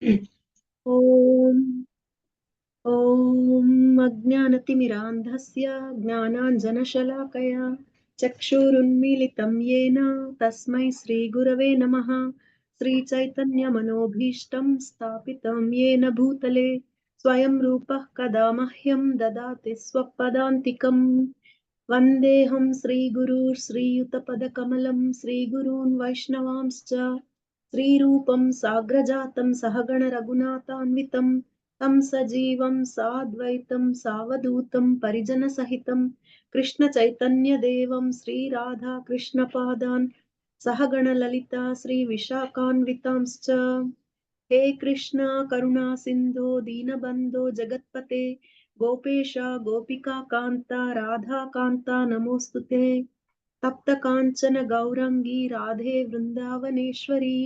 ॐ ॐ अज्ञानतिमिरान्धस्य ज्ञानाञ्जनशलाकया चक्षुरुन्मीलितं येन तस्मै श्रीगुरवे नमः। श्रीचैतन्यमनोभीष्टं स्थापितं येन भूतले स्वयं रूपः कदा मह्यं ददाति स्वपदान्तिकम्। वन्देऽहं श्रीगुरुं श्रीयुतपदकमलं श्रीगुरून् वैष्णवांश्च श्रीरूपं साग्रजातं सहगणरघुनाथान्वितं तं सजीवं साद्वैतं सावधूतं परिजनसहितं कृष्णचैतन्यदेवं श्रीराधाकृष्णपादान् सहगणललिता श्रीविशाखान्वितांश्च। हे कृष्ण करुणा सिन्धो दीनबन्धो जगत्पते गोपेश गोपिका कान्ता राधा कान्ता नमोऽस्तु ते। तप्त काञ्चन गौरङ्गी राधे वृन्दावनेश्वरी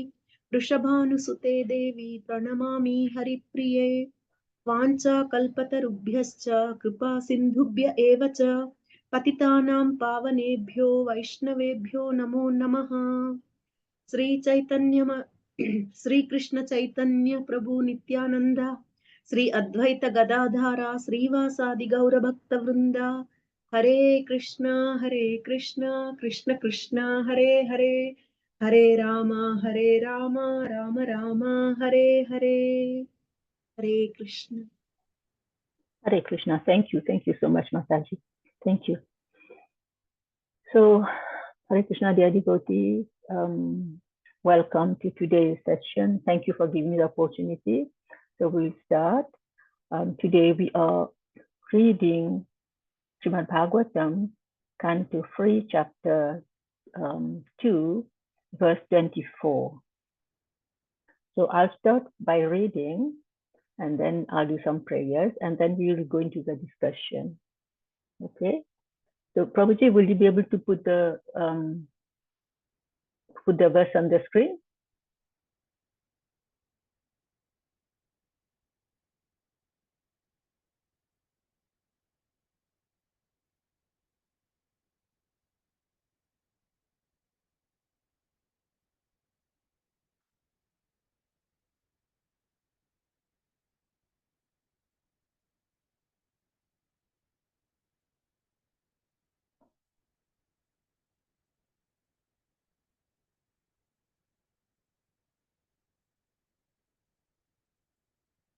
वृषभानुसुते देवी प्रणमामि हरिप्रिये। वाञ्छाकल्पतरुभ्यश्च कृपा सिन्धुभ्य एव च पतितानां पावनेभ्यो वैष्णवेभ्यो नमो नमः। श्रीकृष्ण चैतन्य प्रभु नित्यानंद श्री अद्वैत गदाधारा श्रीवासादि गौर भक्त वृंदा हरे कृष्णा कृष्ण कृष्ण हरे हरे हरे राम राम राम हरे हरे। हरे Krishna. Hare Krishna. Thank you. Thank you so much, Mataji. Thank you. So, Hare Krishna, dear devotees. Welcome to today's session. Thank you for giving me the opportunity. So we'll start. Today we are reading Srimad Bhagavatam, Canto 3, Chapter 2, verse 24. So I'll start by reading, and then I'll do some prayers, and then we will go into the discussion. Okay? So Prabhuji, will you be able to put the verse on the screen?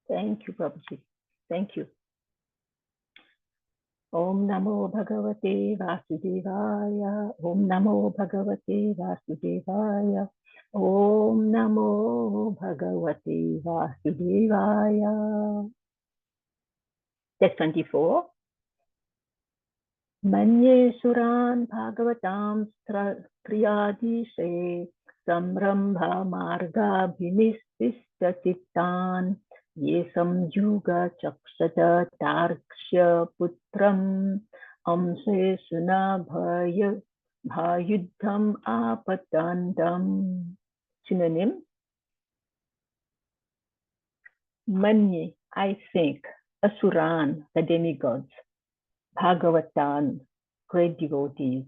Thank you, Prabhuji. Thank you. Om Namo Bhagavate Vasudevaya. Om Namo Bhagavate Vasudevaya. Om Namo Bhagavate Vasudevaya. Text 24. Manye Suran Bhagavatam Triyadishe Samrambha Marga Bhinististachitan Ye Samyuga Chakshata Tarkshya Putram Amse Suna Bhayuddham Apatandam. Synonym. Manye, I think, Asuran, the demigods, Bhagavatan, great devotees,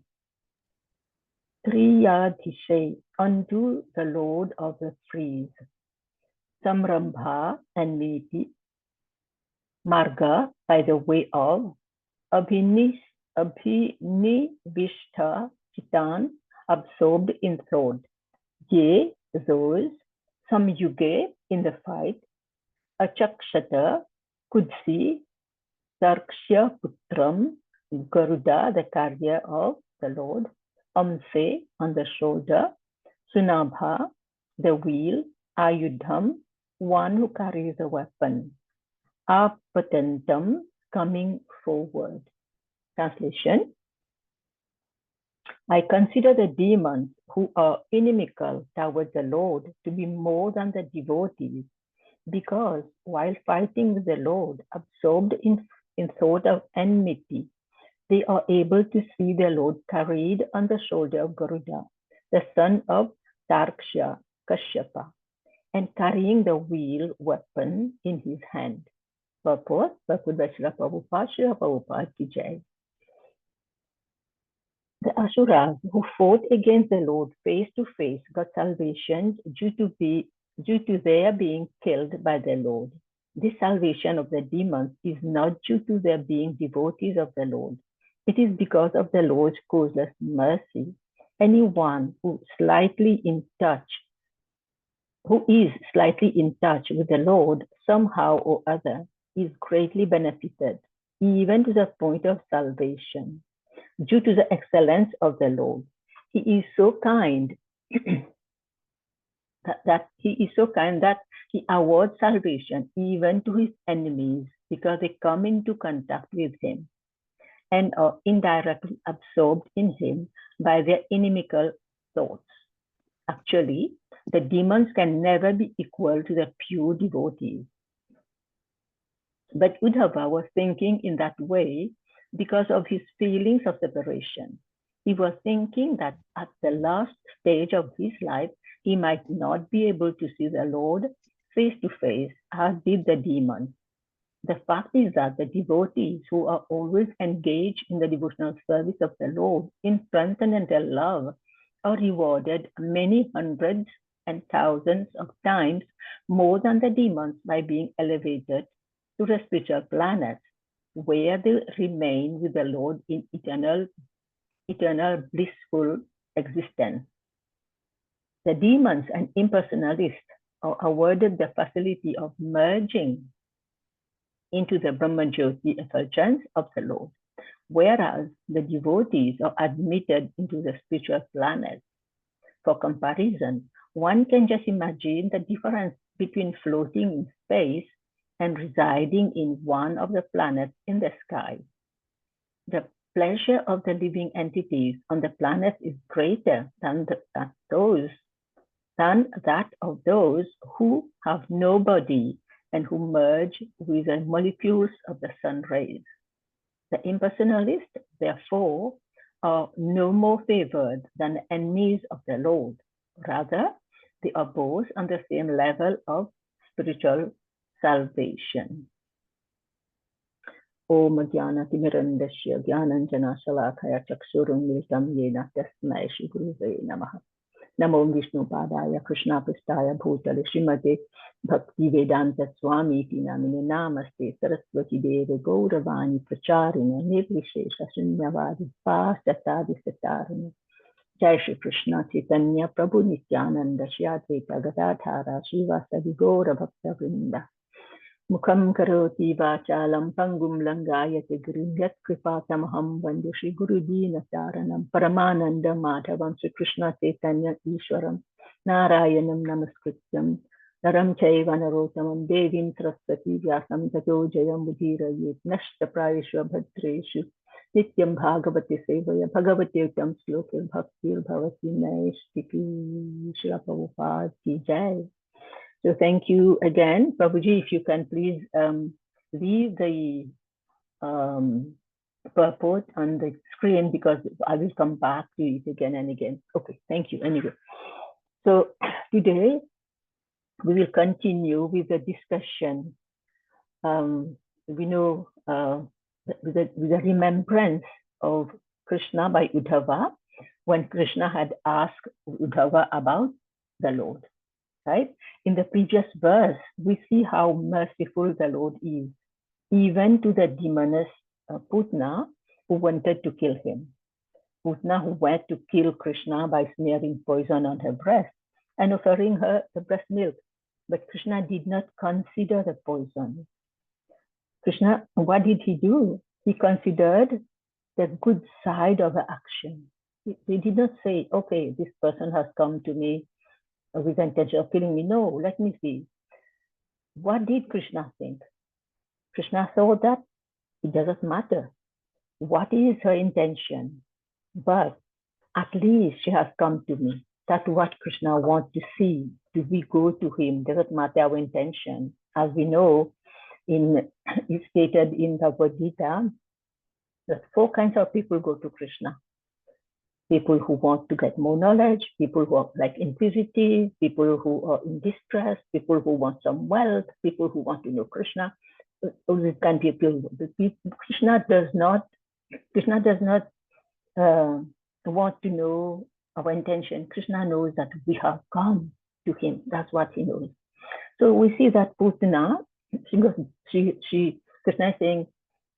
Triyadhishe, unto the Lord of the Threes, Samrambha, enmity, Marga, by the way of, Abhinivishta, Chitan, absorbed in thought, Ye, those, Samyuge, in the fight, Achakshata, could see, Tarkshya Putram, Garuda, the carrier of the Lord, Amse, on the shoulder, Sunabha, the wheel, Ayudham, one who carries a weapon, Apatantam, coming forward. Translation. I consider the demons who are inimical towards the Lord to be more than the devotees, because while fighting with the Lord, absorbed in thought of enmity, they are able to see the Lord carried on the shoulder of Garuda, the son of Tarksha, Kashyapa, and carrying the wheel weapon in his hand. Purport, Prabhupada Ki Jai. The Asuras who fought against the Lord face to face got salvation due to due to their being killed by their Lord. This salvation of the demons is not due to their being devotees of the Lord. It is because of the Lord's causeless mercy. Anyone who is slightly in touch with the Lord somehow or other is greatly benefited, even to the point of salvation, due to the excellence of the Lord. He is so kind that he awards salvation even to his enemies because they come into contact with him and are indirectly absorbed in him by their inimical thoughts. Actually, the demons can never be equal to the pure devotees. But Uddhava was thinking in that way because of his feelings of separation. He was thinking that at the last stage of his life, he might not be able to see the Lord face to face, as did the demons. The fact is that the devotees who are always engaged in the devotional service of the Lord in transcendental love are rewarded many hundreds and thousands of times more than the demons by being elevated to the spiritual planets, where they remain with the Lord in eternal blissful existence. The demons and impersonalists are awarded the facility of merging into the Brahmajyoti effulgence of the Lord, whereas the devotees are admitted into the spiritual planets. For comparison, one can just imagine the difference between floating in space and residing in one of the planets in the sky. The pleasure of the living entities on the planet is greater than that of those who have no body and who merge with the molecules of the sun rays. The impersonalists, therefore, are no more favored than the enemies of the Lord. Rather, they are both on the same level of spiritual salvation. Om Jnana-timirandasya Jnananjana-shalakaya Chakshurunmilitam Yena Tasmai Shri Gurave Namaha. Namo Vishnu Padaya Krishna Pristaya Bhutale Srimate Bhakti Vedanta Swami Iti Namine Namaste Saraswati Deve Gauravani Pracharine Nirvishesha Shunyavadi Pastatadi Satarine. Jai Shri Krishna Chaitanya Prabhu Nityananda Shri Advaita Gadadhara Srivasadi Gaura Bhakta Vrinda. Mukham karoti vachalam pangum langayate gringat kripatamaham vandu Shri Gurudina Saranam Paramananda Madhavam Shri Krishna Chaitanya Ishwaram Narayanam Namaskrityam Naram Chaiva Narotamam Devim Saraswati Vyasam Tato Jayam Budhirayet Nashta Prayeshwa Bhadreshu Nityam Bhagavati Sevaya Bhagavati Utam Slokir Bhaktir Bhavati Naishti Shri Prabhupada Ki Jai. So thank you again. Prabhuji, if you can please leave the purport on the screen, because I will come back to it again and again. Okay, thank you. Anyway, so today we will continue with the discussion. We know with the remembrance of Krishna by Uddhava, when Krishna had asked Uddhava about the Lord. Right? In the previous verse, we see how merciful the Lord is, even to the demoness Putna, who wanted to kill him. Putna, who went to kill Krishna by smearing poison on her breast and offering her the breast milk. But Krishna did not consider the poison. Krishna, what did he do? He considered the good side of the action. He did not say, okay, this person has come to me with the intention of killing me. No, let me see. What did Krishna think? Krishna thought that it doesn't matter what is her intention, but at least she has come to me. That's what Krishna wants to see. Do we go to him? Doesn't matter our intention. As we know, it's stated in Bhagavad Gita that 4 kinds of people go to Krishna. People who want to get more knowledge, people who are like inquisitive, people who are in distress, people who want some wealth, people who want to know Krishna. All these kind of people. Krishna does not want to know our intention. Krishna knows that we have come to him. That's what he knows. So we see that Putana, Krishna is saying,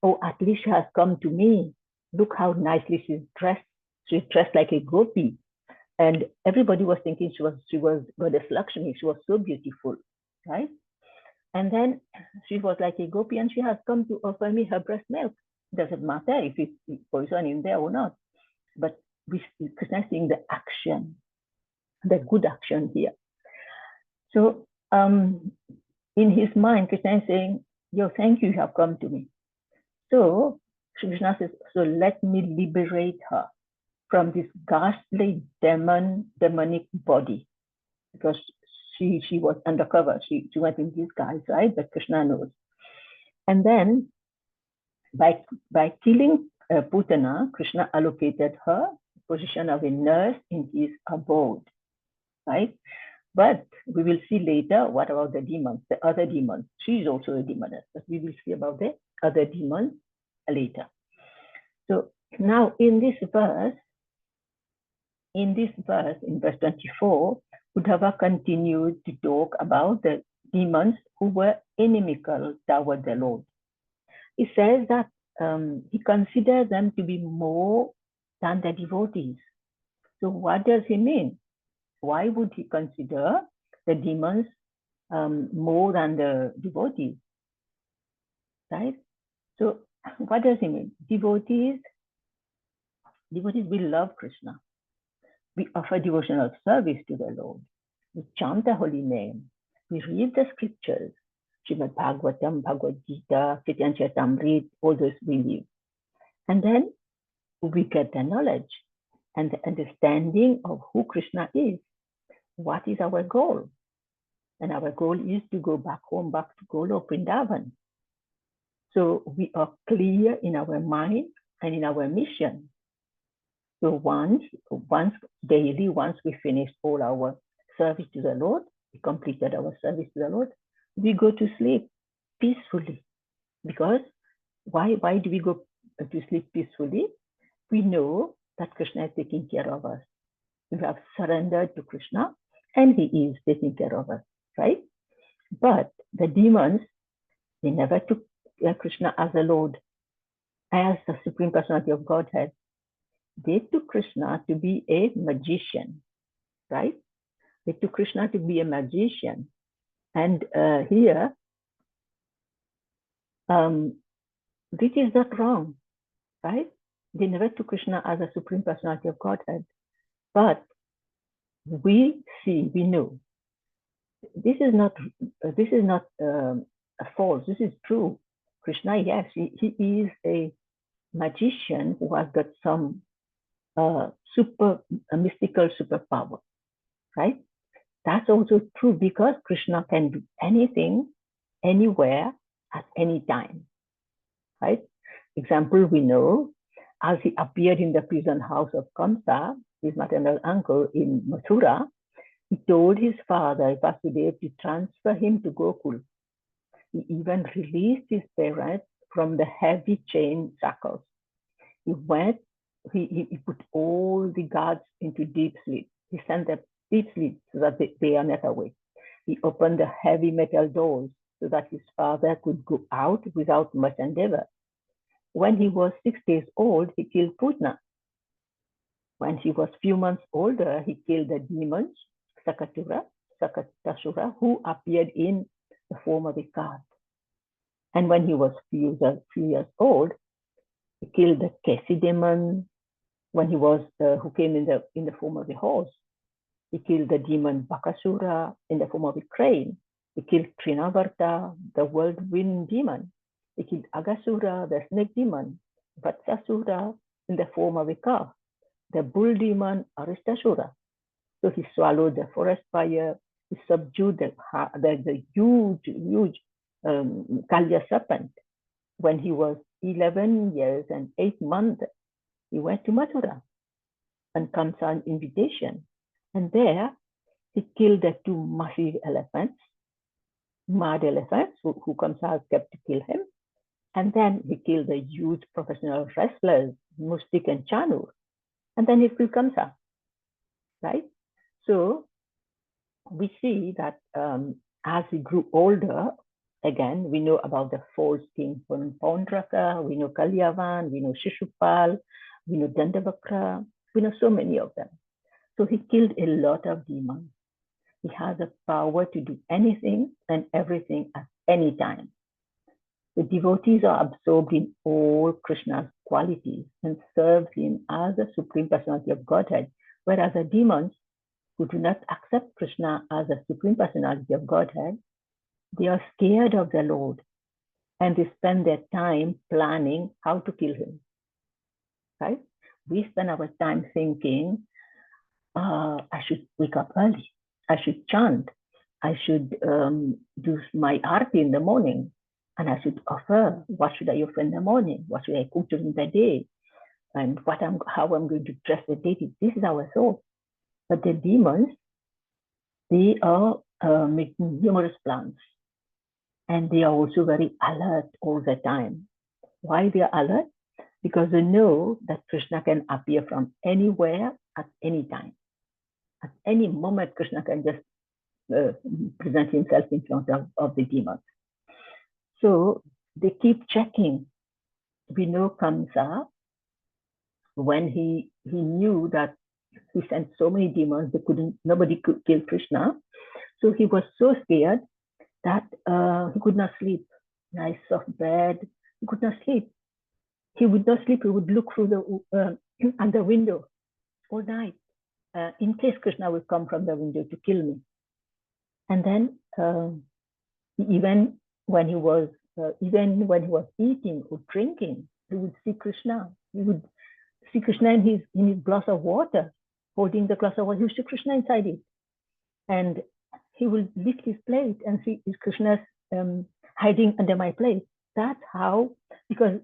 oh, at least she has come to me. Look how nicely she's dressed. She's dressed like a gopi. And everybody was thinking she was Goddess Lakshmi. She was so beautiful, right? And then she was like a gopi, and she has come to offer me her breast milk. Doesn't matter if it's poison in there or not. But Krishna is seeing the action, the good action here. So in his mind, Krishna is saying, yo, thank you, you have come to me. So Krishna says, so let me liberate her from this ghastly demonic body, because she was undercover. She went in disguise, right? But Krishna knows. And then by killing Putana, Krishna allocated her position of a nurse in his abode, right? But we will see later what about the demons, the other demons. She is also a demoness, but we will see about the other demons later. So now in verse 24, Uddhava continued to talk about the demons who were inimical toward the Lord. He says that he considers them to be more than the devotees. So what does he mean? Why would he consider the demons more than the devotees? Right? So what does he mean? Devotees will love Krishna. We offer devotional service to the Lord. We chant the holy name. We read the scriptures. Srimad Bhagavatam, Bhagavad Gita, Chaitanya Charitamrita, all those we live. And then we get the knowledge and the understanding of who Krishna is. What is our goal? And our goal is to go back home, back to Golok Vrindavan. So we are clear in our mind and in our mission. So once daily, once we finish all our service to the Lord, we completed our service to the Lord, we go to sleep peacefully. Because why do we go to sleep peacefully? We know that Krishna is taking care of us. We have surrendered to Krishna and he is taking care of us, right? But the demons, they never took Krishna as a Lord, as the Supreme Personality of Godhead. They took Krishna to be a magician, right? They took Krishna to be a magician. And here, this is not wrong, right? They never took Krishna as a Supreme Personality of Godhead. But we know, this is not false, this is true. Krishna, yes, he is a magician who has got some mystical superpower, right? That's also true because Krishna can do anything, anywhere, at any time, right? Example, we know, as he appeared in the prison house of Kamsa, his maternal uncle in Mathura, he told his father, Vasudeva, to transfer him to Gokul. He even released his parents from the heavy chain shackles. He put all the guards into deep sleep. He sent them deep sleep so that they are not awake. He opened the heavy metal doors so that his father could go out without much endeavor. When he was 6 days old, he killed Putna. When he was few months older, he killed the demons, Sakatasura, who appeared in the form of a god. And when he was few years old, he killed the Kesi demon. When he was who came in the form of a horse, he killed the demon Bakasura in the form of a crane. He killed Trinavarta, the whirlwind demon. He killed Agasura, the snake demon, Vatsasura in the form of a calf, the bull demon Aristasura. So he swallowed the forest fire. He subdued the huge Kalya serpent. When he was 11 years and 8 months, he went to Mathura on Kamsa's invitation. And there, he killed the 2 massive elephants, mad elephants, who Kamsa kept to kill him. And then he killed the huge professional wrestlers, Mustik and Chanur. And then he killed Kamsa, right? So we see that as he grew older, again, we know about the four kings from Paundraka, we know Kalyavan, we know Shishupal, we know Dandavakra, we know so many of them. So he killed a lot of demons. He has the power to do anything and everything at any time. The devotees are absorbed in all Krishna's qualities and serve him as the Supreme Personality of Godhead, whereas the demons who do not accept Krishna as the Supreme Personality of Godhead, they are scared of the Lord and they spend their time planning how to kill him. Right? We spend our time thinking, I should wake up early. I should chant. I should do my arti in the morning. And I should offer. What should I offer in the morning? What should I cook during the day? And how I'm going to dress the deity. This is our thought. But the demons, they are making numerous plans. And they are also very alert all the time. Why they are alert? Because they know that Krishna can appear from anywhere at any time. At any moment, Krishna can just present himself in front of the demons. So they keep checking. We know Kamsa, when he knew that he sent so many demons, nobody could kill Krishna. So he was so scared that he could not sleep. Nice soft bed, he could not sleep. He would not sleep. He would look through the at the window all night, in case Krishna would come from the window to kill me. And then even when he was eating or drinking, he would see Krishna. He would see Krishna in his glass of water, holding the glass of water. He would see Krishna inside it, and he will lift his plate and see Krishna's hiding under my plate. That's how, because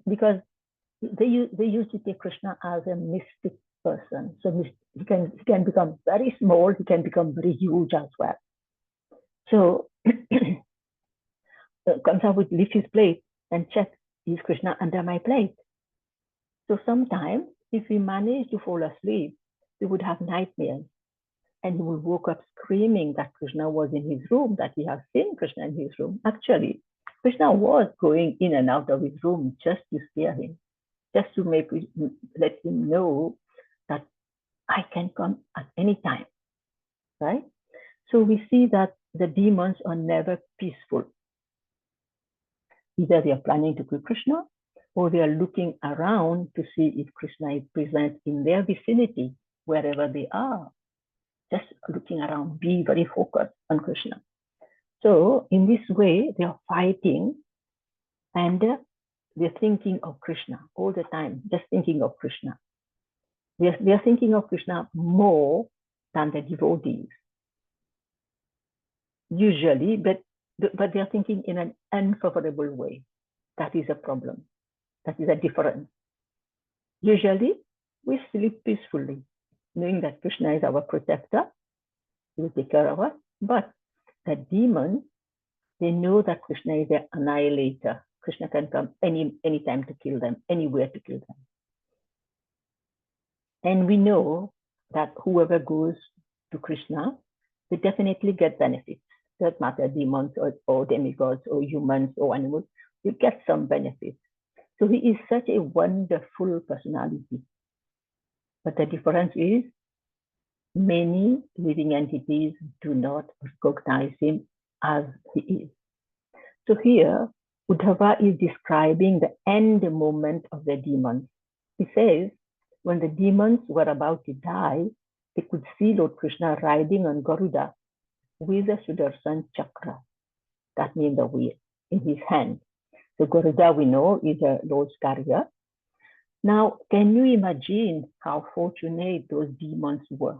they used to take Krishna as a mystic person. So he can become very small. He can become very huge as well. So Kamsa would lift his plate and check, is Krishna under my plate? So sometimes, if he managed to fall asleep, he would have nightmares. And he would wake up screaming that Krishna was in his room, that he has seen Krishna in his room. Actually, Krishna was going in and out of his room just to scare him, just to let him know that I can come at any time, right? So we see that the demons are never peaceful. Either they are planning to kill Krishna, or they are looking around to see if Krishna is present in their vicinity, wherever they are. Just looking around, be very focused on Krishna. So in this way, they are fighting and they're thinking of Krishna all the time, just thinking of Krishna. They're thinking of Krishna more than the devotees. Usually, but they're thinking in an unfavorable way. That is a problem. That is a difference. Usually, we sleep peacefully, knowing that Krishna is our protector. He will take care of us. But the demons, they know that Krishna is their annihilator. Krishna can come any time to kill them, anywhere to kill them. And we know that whoever goes to Krishna, they definitely get benefits. Doesn't matter, demons or demigods or humans or animals, you get some benefits. So he is such a wonderful personality. But the difference is many living entities do not recognize him as he is. So here, Uddhava is describing the end moment of the demons. He says, when the demons were about to die, they could see Lord Krishna riding on Garuda with a Sudarshan Chakra, that means the wheel, in his hand. So Garuda, we know, is a Lord's carrier. Now, can you imagine how fortunate those demons were?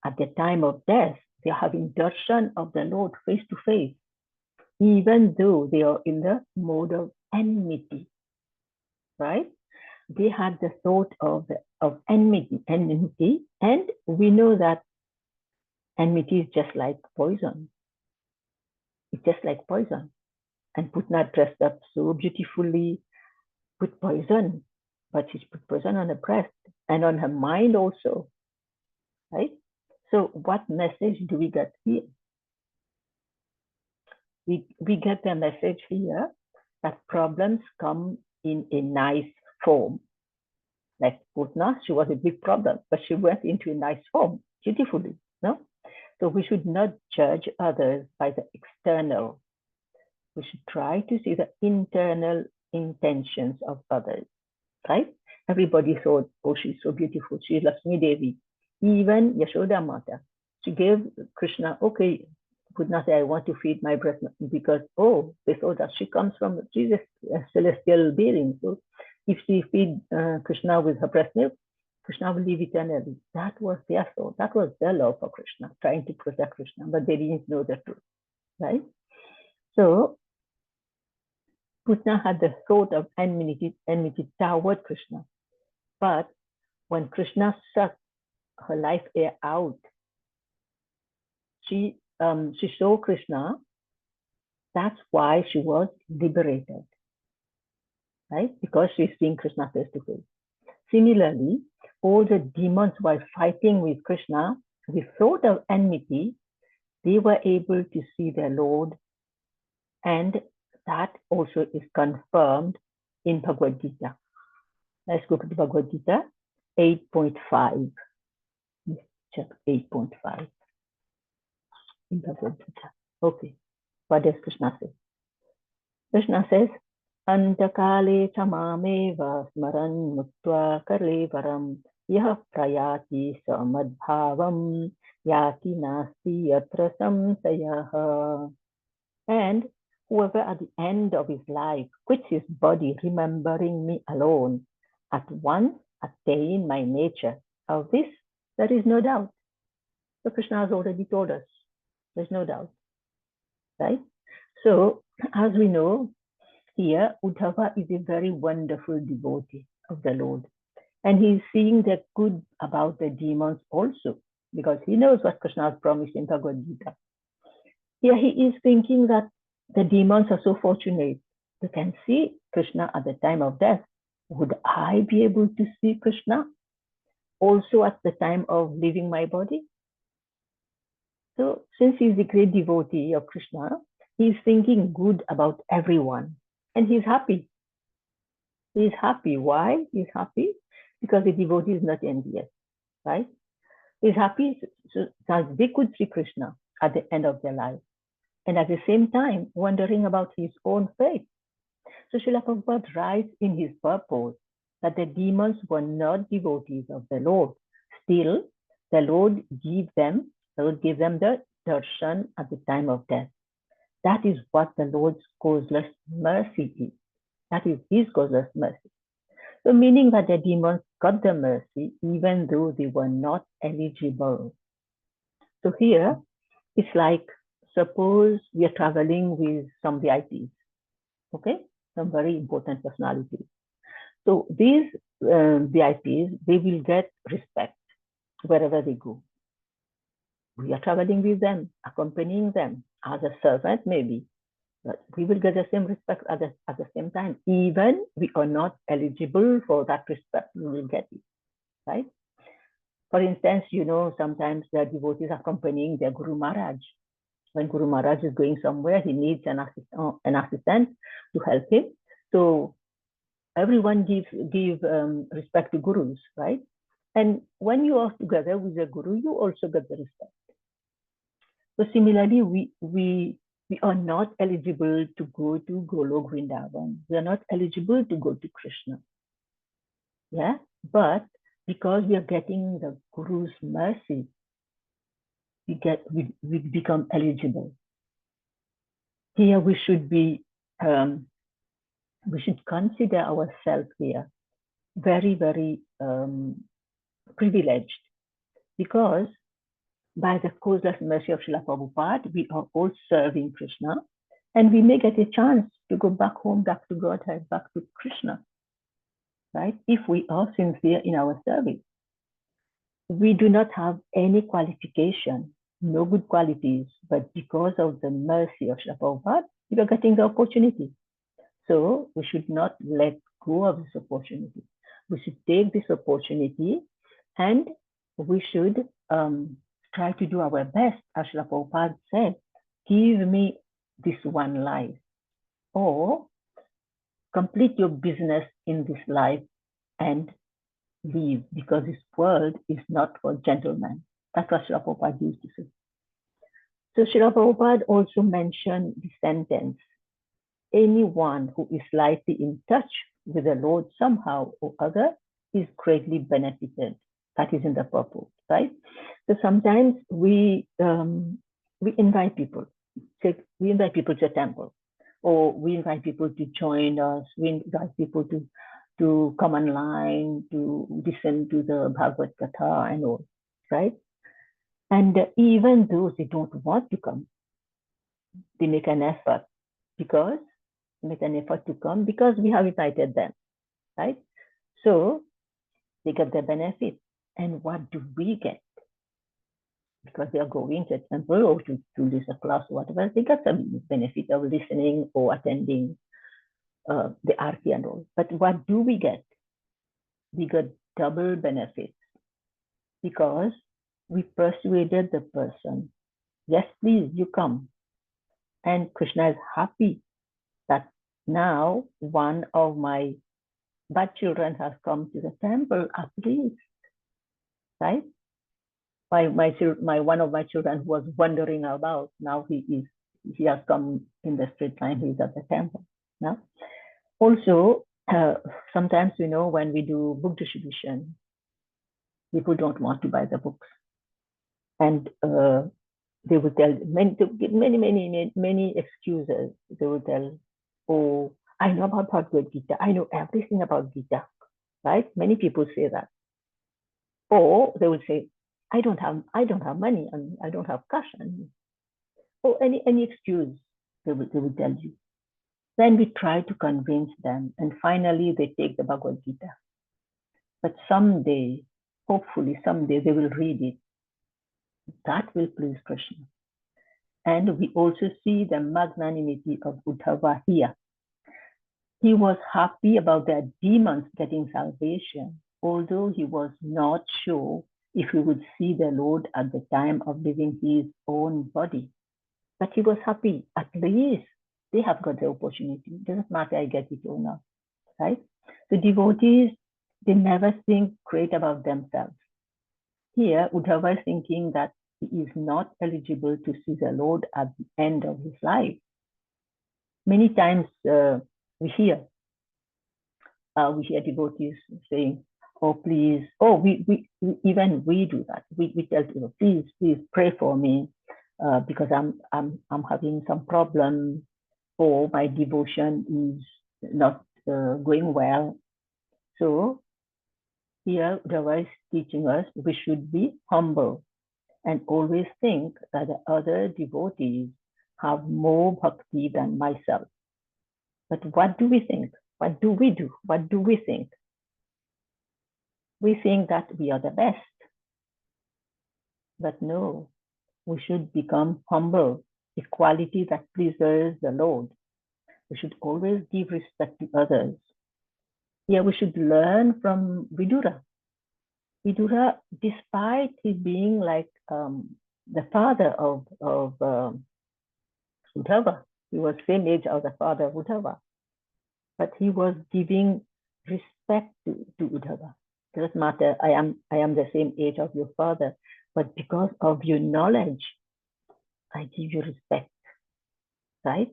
At the time of death, they are having darshan of the Lord face to face, even though they are in the mode of enmity, right? They had the thought of enmity, and we know that enmity is just like poison. It's just like poison. And Putna dressed up so beautifully with poison, but she's put poison on her breast and on her mind also, right? So what message do we get here? We get the message here that problems come in a nice form. Like Putna, she was a big problem, but she went into a nice form, beautifully, no? So we should not judge others by the external. We should try to see the internal intentions of others, right? Everybody thought, oh, she's so beautiful. She's Lakshmi Devi. Even Yashoda Mata, she gave Krishna, okay, Putna said, I want to feed my breast because, oh, they thought that she comes from, she's a celestial being. So if she feed Krishna with her breast milk, Krishna will live eternally. That was their thought. That was their love for Krishna, trying to protect Krishna, but they didn't know the truth, right? So Putna had the thought of enmity toward Krishna. But when Krishna sucked her life air out, she saw Krishna. That's why she was liberated, right? Because she's seeing Krishna face to face. Similarly, all the demons while fighting with Krishna, with thought of enmity, they were able to see their Lord, and that also is confirmed in Bhagavad Gita. Let's go to Bhagavad Gita 8.5. Check 8.5 in Bhagavad Gita. Okay, what does Krishna say? Krishna says, Antakale chamameva smaran muktva kalevaram yah prayati samadbhavam yati nasti yatra samsayaha. And whoever at the end of his life quits his body remembering me alone, at once attain my nature. Of this, there is no doubt. So Krishna has already told us. There's no doubt, right? So as we know, here Uddhava is a very wonderful devotee of the Lord. And he's seeing the good about the demons also, because he knows what Krishna has promised in Bhagavad Gita. Here he is thinking that the demons are so fortunate. They can see Krishna at the time of death. Would I be able to see Krishna also at the time of leaving my body? So since he's a great devotee of Krishna, he's thinking good about everyone. And he's happy. He's happy. Why? He's happy because the devotee is not envious, right? He's happy so that they could see Krishna at the end of their life. And at the same time, wondering about his own fate. So Srila Prabhupada writes in his purport that the demons were not devotees of the Lord. Still, the Lord gave them the darshan at the time of death. That is what the Lord's causeless mercy is. That is his causeless mercy. So meaning that the demons got the mercy even though they were not eligible. So here, it's like, suppose we are traveling with some VIPs, okay? Some very important personalities. So these VIPs, they will get respect wherever they go. We are traveling with them, accompanying them as a servant maybe, but we will get the same respect at the same time. Even we are not eligible for that respect, we will get it, right? For instance, you know, sometimes the devotees accompanying their Guru Maharaj. When Guru Maharaj is going somewhere, he needs an assistant to help him. So everyone gives respect to gurus, right? And when you are together with a guru, you also get the respect. So similarly, we are not eligible to go to Golok Vrindavan. We are not eligible to go to Krishna. Yeah, but because we are getting the Guru's mercy, we become eligible. Here we should be we should consider ourselves here very, very privileged, because by the causeless mercy of Srila Prabhupada, we are all serving Krishna, and we may get a chance to go back home, back to Godhead, back to Krishna, right? If we are sincere in our service. We do not have any qualification, no good qualities, but because of the mercy of Srila Prabhupada, we are getting the opportunity. So we should not let go of this opportunity. We should take this opportunity, and we should try to do our best, as Srila Prabhupada said, give me this one life, or complete your business in this life and leave, because this world is not for gentlemen. That's what Srila Prabhupada used to say. So Srila Prabhupada also mentioned the sentence, anyone who is slightly in touch with the Lord somehow or other is greatly benefited. That is in the purport, right? So sometimes we invite people. We invite people to a temple, or we invite people to join us. We invite people to come online, to listen to the Bhagavad Gita and all, right? And even those who don't want to come, they make an effort to come because we have invited them, right? So they get the benefit. And what do we get? Because they are going to a temple or to this class or whatever, they get some benefit of listening or attending the arti and all. But what do we get? We get double benefits because we persuaded the person, yes, please, you come. And Krishna is happy that now one of my bad children has come to the temple at least, right? My one of my children who was wandering about, now he has come in the straight line, he's at the temple now. Also, sometimes, when we do book distribution, people don't want to buy the books. And they will tell many excuses. They will tell, oh, I know about Bhagavad Gita. I know everything about Gita, right? Many people say that. Or they will say, I don't have money and I don't have cash. Or any excuse they will tell you. Then we try to convince them, and finally they take the Bhagavad Gita. But someday, hopefully someday, they will read it. That will please Krishna. And we also see the magnanimity of Uddhava here. He was happy about the demons getting salvation, although he was not sure if he would see the Lord at the time of leaving his own body. But he was happy. At least they have got the opportunity. It doesn't matter I get it or not, right? The devotees, they never think great about themselves. Here, Uddhava is thinking that he is not eligible to see the Lord at the end of his life. Many times we hear devotees saying, oh, please, we do that. We tell people, please pray for me because I'm having some problem, or my devotion is not going well. So here, Uddhava is teaching us we should be humble and always think that the other devotees have more bhakti than myself. But what do we think? What do we do? What do we think? We think that we are the best. But no, we should become humble, a quality that pleases the Lord. We should always give respect to others. Here we should learn from Vidura. Vidura, despite his being like the father of Uddhava, he was same age as the father of Uddhava, but he was giving respect to Uddhava. It doesn't matter, I am the same age of your father, but because of your knowledge, I give you respect, right?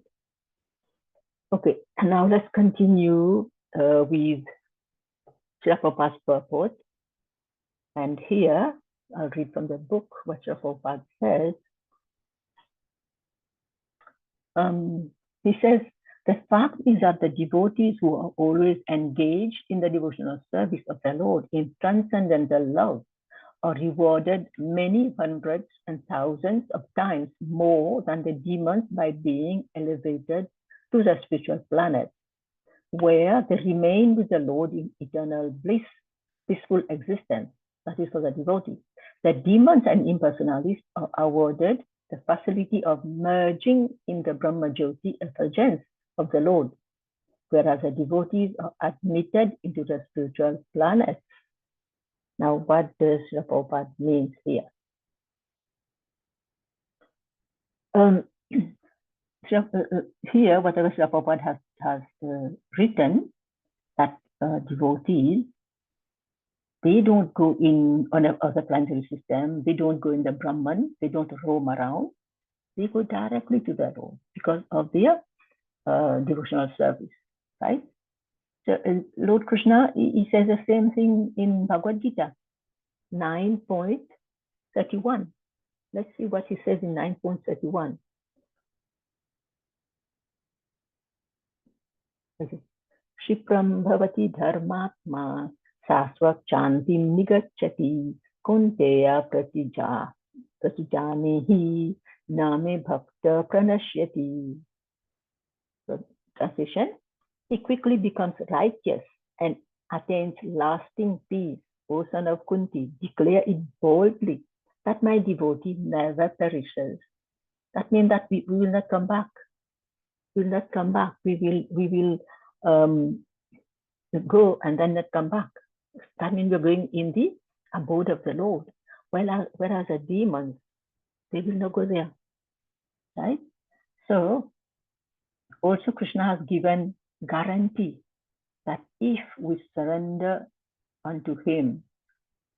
Okay, and now let's continue with Srila Prabhupada's purport. And here, I'll read from the book what Srila Prabhupada says. He says, the fact is that the devotees who are always engaged in the devotional service of the Lord in transcendental love are rewarded many hundreds and thousands of times more than the demons by being elevated to the spiritual planet, where they remain with the Lord in eternal bliss, peaceful existence. That is for the devotees. The demons and impersonalists are awarded the facility of merging in the Brahma Jyoti effulgence of the Lord, whereas the devotees are admitted into the spiritual planet. Now, what does Srila Prabhupada mean here? Here, whatever Srila Prabhupada has written, that devotees, they don't go in on other planetary system, they don't go in the Brahman, they don't roam around, they go directly to the Lord because of their devotional service, right? So Lord Krishna, he says the same thing in Bhagavad Gita, 9.31. Let's see what he says in 9.31. Shipram bhavati dharmatma saswak chantim nigachati kunteya pratijanehi name bhakta pranashyati. So, translation, he quickly becomes righteous and attains lasting peace. O son of Kunti, declare it boldly that my devotee never perishes. That means that we will not come back. We will not come back. We will go and then not come back. That means we're going in the abode of the Lord. Whereas the demons, they will not go there. Right? So also Krishna has given guarantee that if we surrender unto him,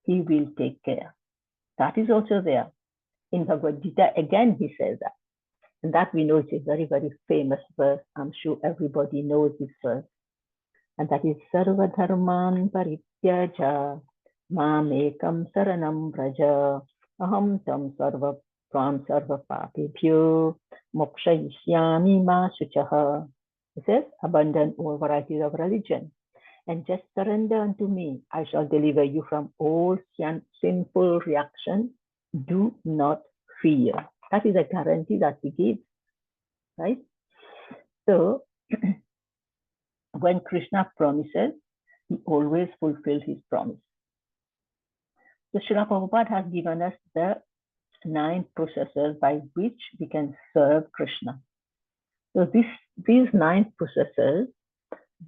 he will take care. That is also there. In Bhagavad Gita, again, he says that. And that we know is a very, very famous verse. I'm sure everybody knows this verse. And that is Sarva Dharman Parityaja Mam Ekam Saranam Braja Aham Tam Sarva Tvam Sarva Papibhyo Mokshayishyami Ma Shuchaha. It says, abandon all varieties of religion and just surrender unto me. I shall deliver you from all sinful reactions. Do not fear. That is a guarantee that he gives, right? So when Krishna promises, he always fulfills his promise. So Srila Prabhupada has given us the 9 processes by which we can serve Krishna. So these 9 processes,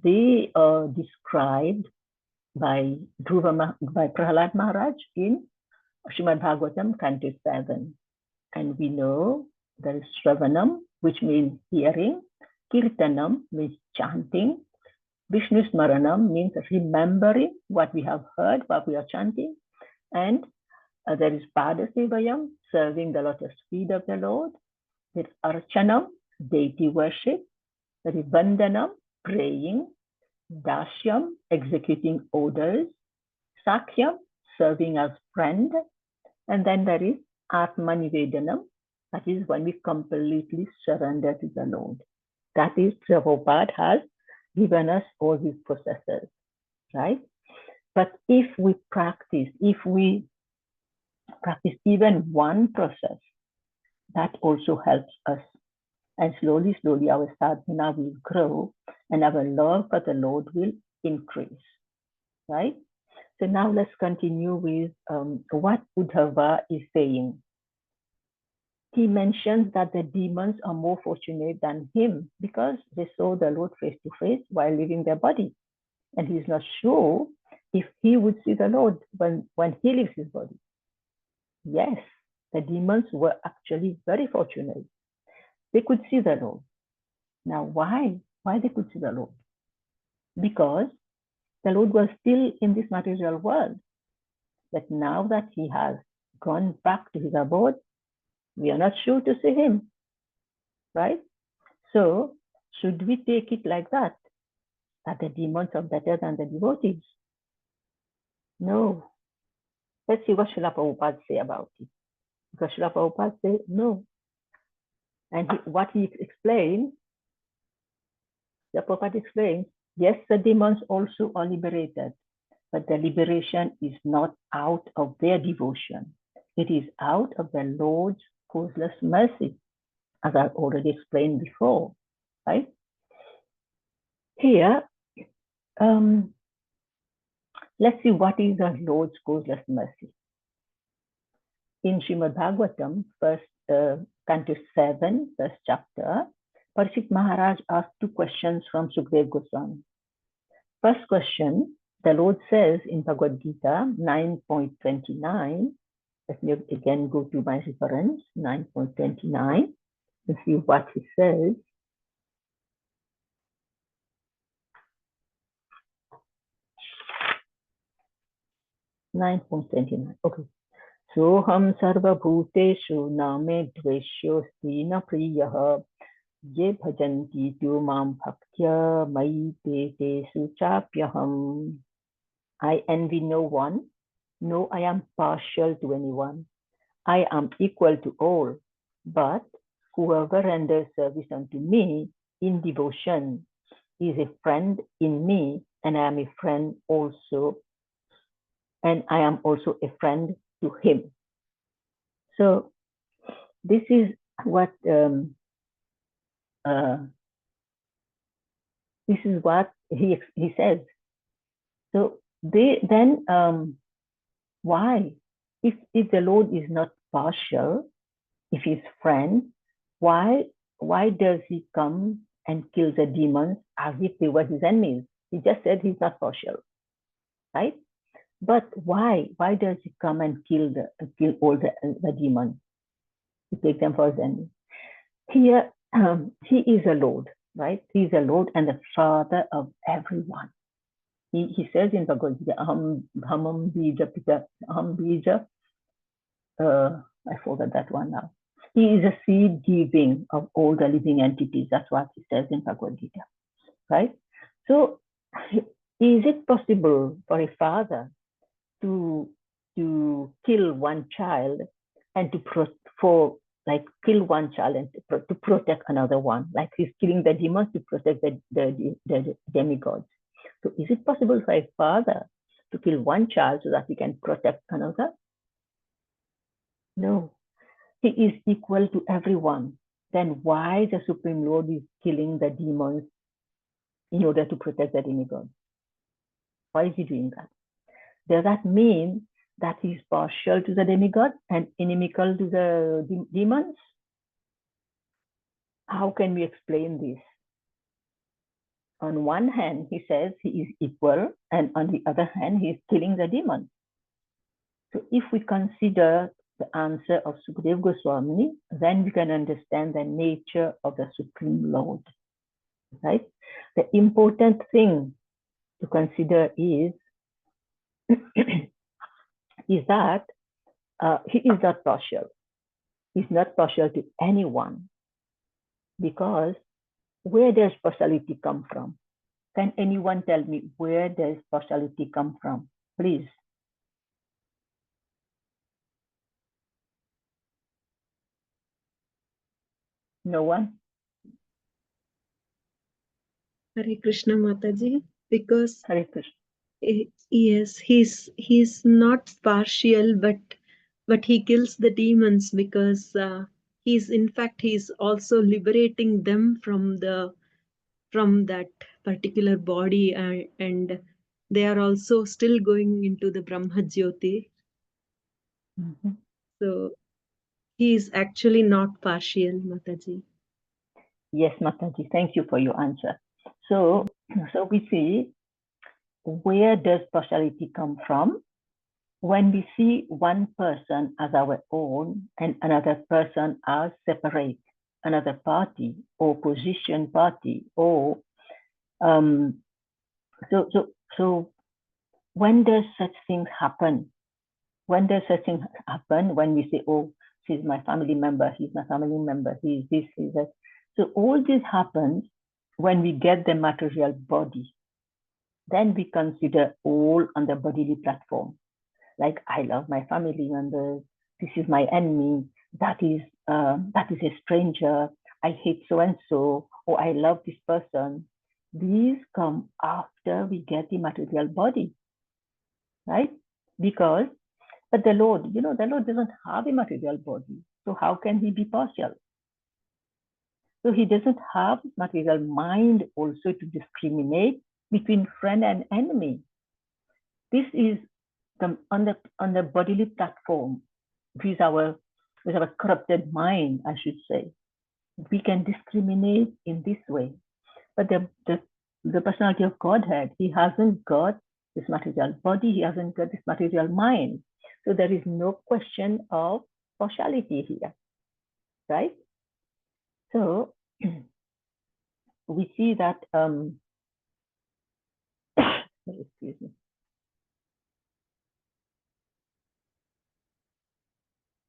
they are described by Prahlad Maharaj in Srimad Bhagavatam, Canto 7. And we know there is Shravanam, which means hearing. Kirtanam means chanting. Vishnu Smaranam means remembering what we have heard, what we are chanting. And there is Padasevayam, serving the lotus feet of the Lord. There is Archanam, deity worship. There is Vandanam, praying. Dashyam, executing orders. Sakhyam, serving as friend. And then there is Atmanivedanam, that is when we completely surrender to the Lord. That is, Prabhupada has given us all these processes, right? But if we practice even one process, that also helps us. And slowly, slowly our sadhana will grow and our love for the Lord will increase, right? So now let's continue with what Uddhava is saying. He mentions that the demons are more fortunate than him because they saw the Lord face to face while leaving their body. And he's not sure if he would see the Lord when he leaves his body. Yes, the demons were actually very fortunate. They could see the Lord. Now, why? Why they could see the Lord? Because the Lord was still in this material world. But now that he has gone back to his abode, we are not sure to see him, right? So should we take it like that the demons are better than the devotees? No. Let's see what Srila Prabhupada say about it. Because Srila Prabhupada said no. And what he explained, Srila Prabhupada explains, yes, the demons also are liberated, but the liberation is not out of their devotion. It is out of the Lord's causeless mercy, as I already explained before, right? Here, let's see what is the Lord's causeless mercy. In Srimad Bhagavatam, first Canto 7, first chapter, Parikshit Maharaj asked 2 questions from Sukdev Goswami. First question, the Lord says in Bhagavad Gita 9.29, let me again go to my reference, 9.29. Let's see what he says. (9.29). Okay. सोऽहं सर्वभूतेषु न मे द्वेष्योऽस्ति न प्रियः ये भजन्ति तु मां भक्त्या मयि ते तेषु चाप्यहम्. I envy no one, no I am partial to anyone. I am equal to all, but whoever renders service unto me in devotion is a friend in me, and I am a friend also, and I am also a friend to him. So this is what he says. So then why, if the Lord is not partial, if he's friend, why does he come and kill the demons as if they were his enemies? He just said he's not partial, right? But why does he come and kill all the demons, to take them for his enemies? Here, he is a Lord, right? He is a Lord and the Father of everyone. He says in Bhagavad Gita, Hamam Bija Pita, Aham Bija, I forgot that one now. He is a seed giving of all the living entities. That's what he says in Bhagavad Gita, right? So, is it possible for a father to kill one child and kill one child and to protect another one, like he's killing the demons to protect the demigods? So is it possible for a father to kill one child so that he can protect another? No. He is equal to everyone. Then why the Supreme Lord is killing the demons in order to protect the demigods? Why is he doing that? Does that mean that he's partial to the demigods and inimical to the demons? How can we explain this? On one hand, he says he is equal, and on the other hand, he is killing the demons. So if we consider the answer of Sukadeva Goswami, then we can understand the nature of the Supreme Lord, right? The important thing to consider is that he is not partial. He's not partial to anyone, because where does partiality come from? Can anyone tell me where does partiality come from? Please. No one? Hare Krishna Mataji, because Hare Krishna. yes, he's not partial, but he kills the demons because he's also liberating them from that particular body, and they are also still going into the Brahma Jyoti. Mm-hmm. So he is actually not partial, Mataji. Yes, Mataji, thank you for your answer. So we see, where does partiality come from? When we see one person as our own and another person as separate, another party or opposition party, or so when does such things happen? When does such things happen? When we say, oh, she's my family member, he's my family member, he's this, he's that. So all this happens when we get the material body. Then we consider all on the bodily platform. Like, I love my family members, this is my enemy, that is a stranger, I hate so and so, or I love this person. These come after we get the material body, right? But the Lord, the Lord doesn't have a material body, so how can he be partial? So he doesn't have material mind also to discriminate between friend and enemy. This is on the bodily platform, with our corrupted mind, I should say. We can discriminate in this way. But the personality of Godhead, he hasn't got this material body, he hasn't got this material mind. So there is no question of partiality here, right? So we see that, excuse me.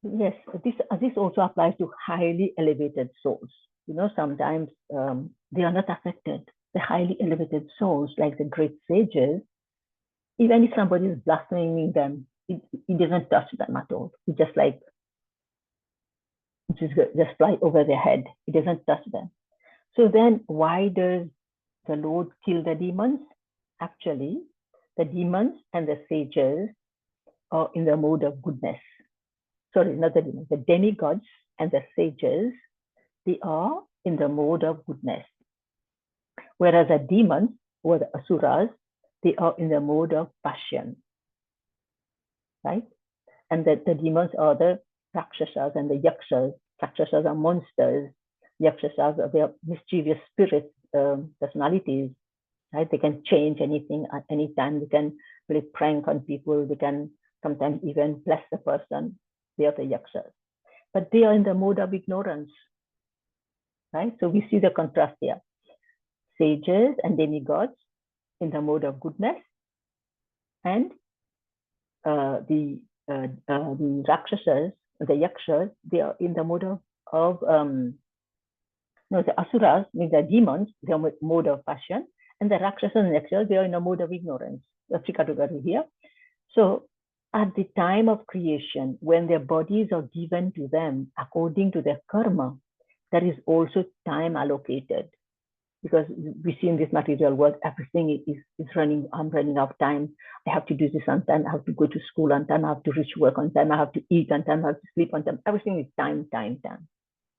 Yes, this also applies to highly elevated souls. You know, sometimes they are not affected. The highly elevated souls, like the great sages, even if somebody is blaspheming them, it doesn't touch them at all. It just like just fly over their head. It doesn't touch them. So then, why does the Lord kill the demons? Actually, the demons and the sages are in the mode of goodness. Sorry, not the demons, the demigods and the sages, they are in the mode of goodness. Whereas the demons, or the asuras, they are in the mode of passion, right? And the demons are the rakshasas and the yakshas. Rakshasas are monsters. Yakshasas are their mischievous spirits, personalities, right? They can change anything at any time. They can play prank on people. They can sometimes even bless the person. They are the yakshas. But they are in the mode of ignorance, right? So we see the contrast here. Sages and demigods in the mode of goodness, and the rakshasas, the yakshas, they are in the mode of no, the asuras, means the demons, they are mode of passion, and the rakshasas and yakshas, they are in a mode of ignorance. That's the category here. So at the time of creation, when their bodies are given to them according to their karma, there is also time allocated. Because we see in this material world, everything is running. I'm running out of time. I have to do this on time. I have to go to school on time. I have to reach work on time. I have to eat on time. I have to sleep on time. Everything is time,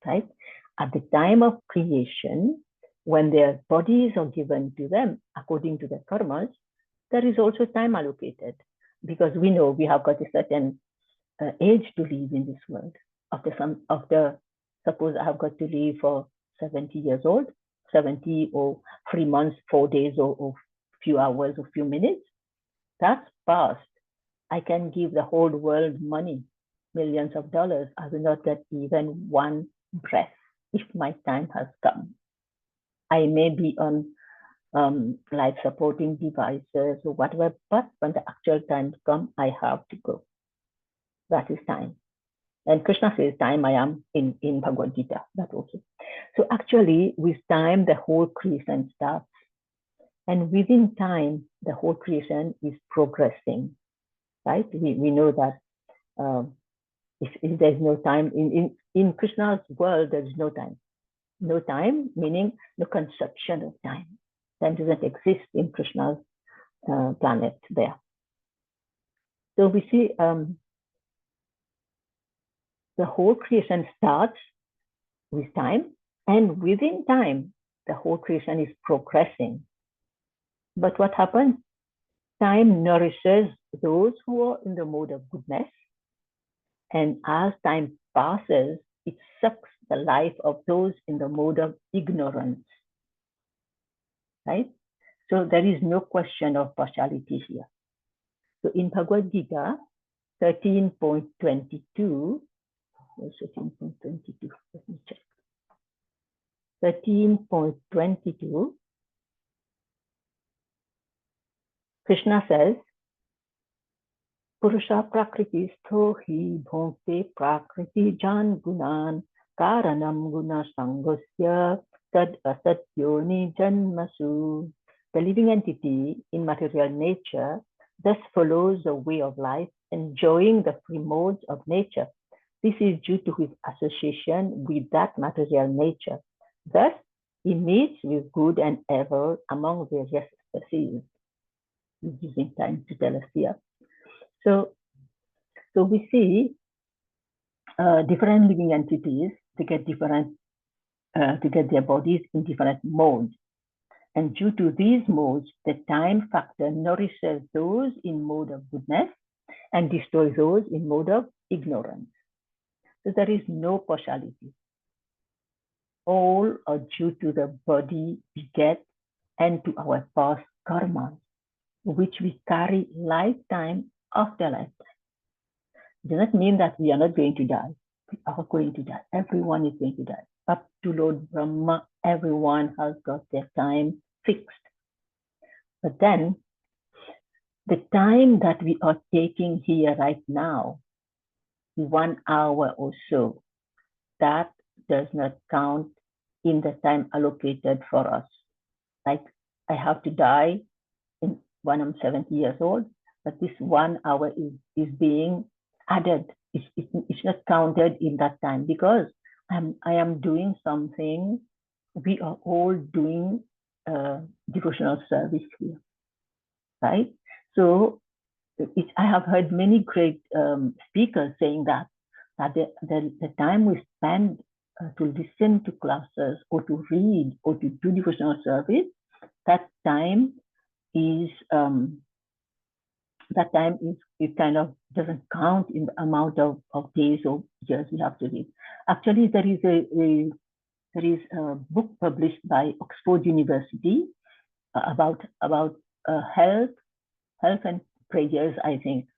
right? At the time of creation, when their bodies are given to them according to their karmas, there is also time allocated, because we know we have got a certain age to live in this world. Suppose I have got to live for 70 years old, 70 or 3 months, 4 days, or few hours or few minutes, that's past. I can give the whole world money, millions of dollars. I will not get even one breath if my time has come. I may be on life supporting devices or whatever, but when the actual time comes, I have to go. That is time. And Krishna says, time I am in Bhagavad Gita, that also. So actually, with time, the whole creation starts. And within time, the whole creation is progressing, right? We know that if there's no time, in Krishna's world, there is no time. No time, meaning no conception of time. Time doesn't exist in Krishna's planet there. So we see the whole creation starts with time, and within time, the whole creation is progressing. But what happens? Time nourishes those who are in the mode of goodness, and as time passes, it sucks the life of those in the mode of ignorance, right? So there is no question of partiality here. So in Bhagavad Gita 13.22, 13.22, let me check. 13.22, Krishna says, Purusha prakriti stho hi bhokte prakriti jan gunan karanam guna sangosya tad asat yoni janmasu. The living entity in material nature thus follows the way of life, enjoying the free modes of nature. This is due to his association with that material nature. Thus, he meets with good and evil among various species. Using time to tell us here. So we see different living entities to get their bodies in different modes. And due to these modes, the time factor nourishes those in mode of goodness and destroys those in mode of ignorance. So there is no partiality. All are due to the body we get and to our past karmas, which we carry lifetime after lifetime. It doesn't mean that we are not going to die. We are going to die. Everyone is going to die. up to Lord Brahma, everyone has got their time fixed. But then the time that we are taking here right now, 1 hour or so, that does not count in the time allocated for us. Like I have to die when I'm 70 years old, but this 1 hour is being added. It's not counted in that time because I am doing something. We are all doing devotional service here, right? So I have heard many great speakers saying that the time we spend to listen to classes or to read or to do devotional service, that time is it kind of doesn't count in the amount of days or years we have to read. Actually, there is a book published by Oxford University about health and prayers. I think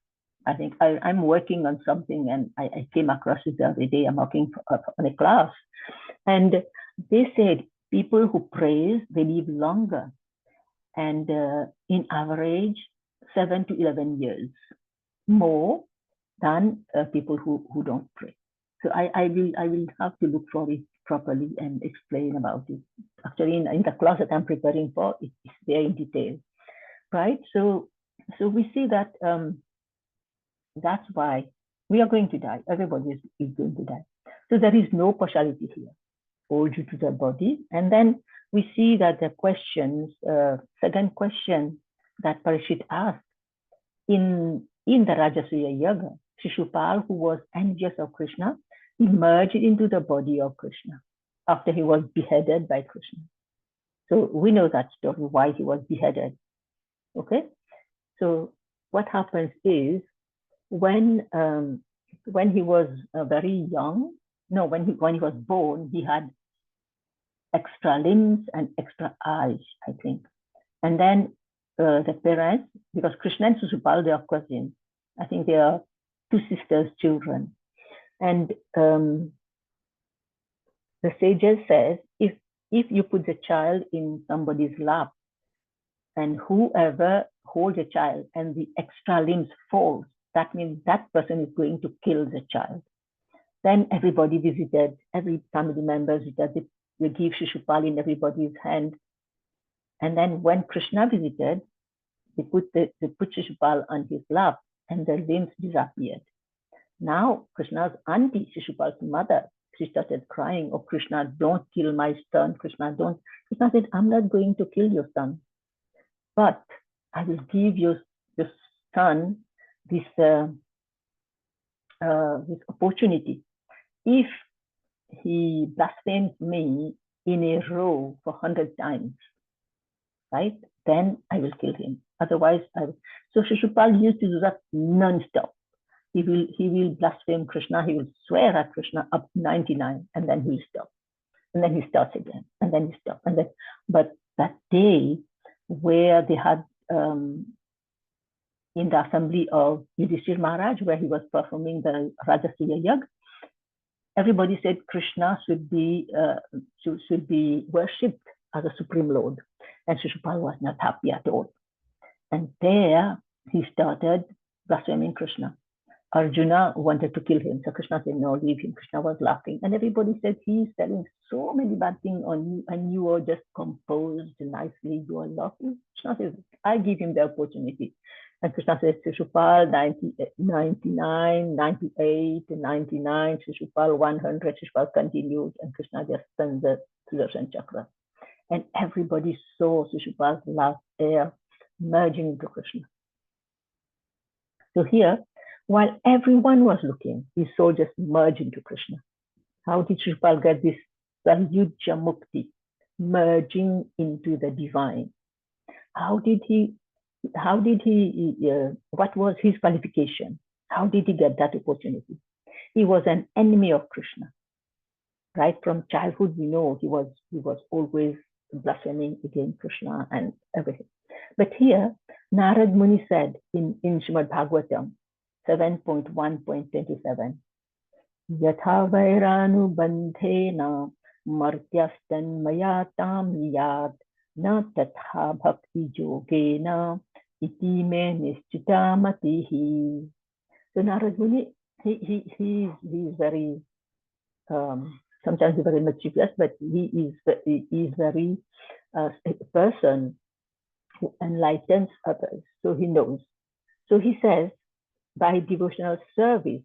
I'm working on something, and I came across it the other day. I'm working on a class, and they said people who praise, they live longer, and in average 7 to 11 years more than people who don't pray. So I will have to look for it properly and explain about it. Actually, in the class that I'm preparing for, it's there in detail, right? So we see that that's why we are going to die. Everybody is going to die. So there is no partiality here, all due to the body. And then we see that the questions, second question that Parishit asked in the Rajasuya Yaga, Shishupal, who was envious of Krishna, emerged into the body of Krishna after he was beheaded by Krishna. So we know that story, why he was beheaded. Okay, so what happens is when he was very young, no, when he was born, he had extra limbs and extra eyes, I think. And then the parents, because Krishna and Susupal, they are cousins. I think they are two sisters' children. And the sages says, if you put the child in somebody's lap, and whoever holds a child and the extra limbs falls, that means that person is going to kill the child. Then everybody visited, every family member visited, they give Shishupal in everybody's hand. And then when Krishna visited, they put Shishupal on his lap and the limbs disappeared. Now Krishna's auntie, Shishupal's mother, she started crying, "Oh Krishna, don't kill my son, Krishna, don't." Krishna said, "I'm not going to kill your son, but I will give your son this opportunity. If he blasphemes me in a row for 100 times, right, then I will kill him. Otherwise, I will." So Shishupal used to do that non-stop. He will blaspheme Krishna. He will swear at Krishna up 99, and then he'll stop. And then he starts again, and then he stops. And then, but that day where they had in the assembly of Yudhishthir Maharaj, where he was performing the Rajasuya Yag, everybody said Krishna should be worshipped as a supreme lord, and Shishupal was not happy at all. And there he started blaspheming Krishna. Arjuna wanted to kill him, so Krishna said, "No, leave him." Krishna was laughing, and everybody said, "He's telling so many bad things on you, and you are just composed nicely. You are laughing." Krishna says, "I give him the opportunity." And Krishna says, "Shishupal 99, 98, 99, Shishupal 100, Shishupal continues," and Krishna just sends the Sudarshan Chakra. And everybody saw Shishupal's last air merging into Krishna. So here, while everyone was looking, his soul just merged into Krishna. How did Shishupal get this Salyuja Mukti, merging into the divine? How did he, what was his qualification? How did he get that opportunity? He was an enemy of Krishna. Right from childhood, we know he was always blaspheming against Krishna and everything. But here, Narad Muni said in Srimad Bhagavatam 7.1.27, "Yatha vairanu bandhena martyastannmaya tam yat na tatha bhakti yogena iti me nischita matihi. So Narad Muni, he's very sometimes he's very mischievous, but he is very a person who enlightens others. So he knows. So he says, by devotional service,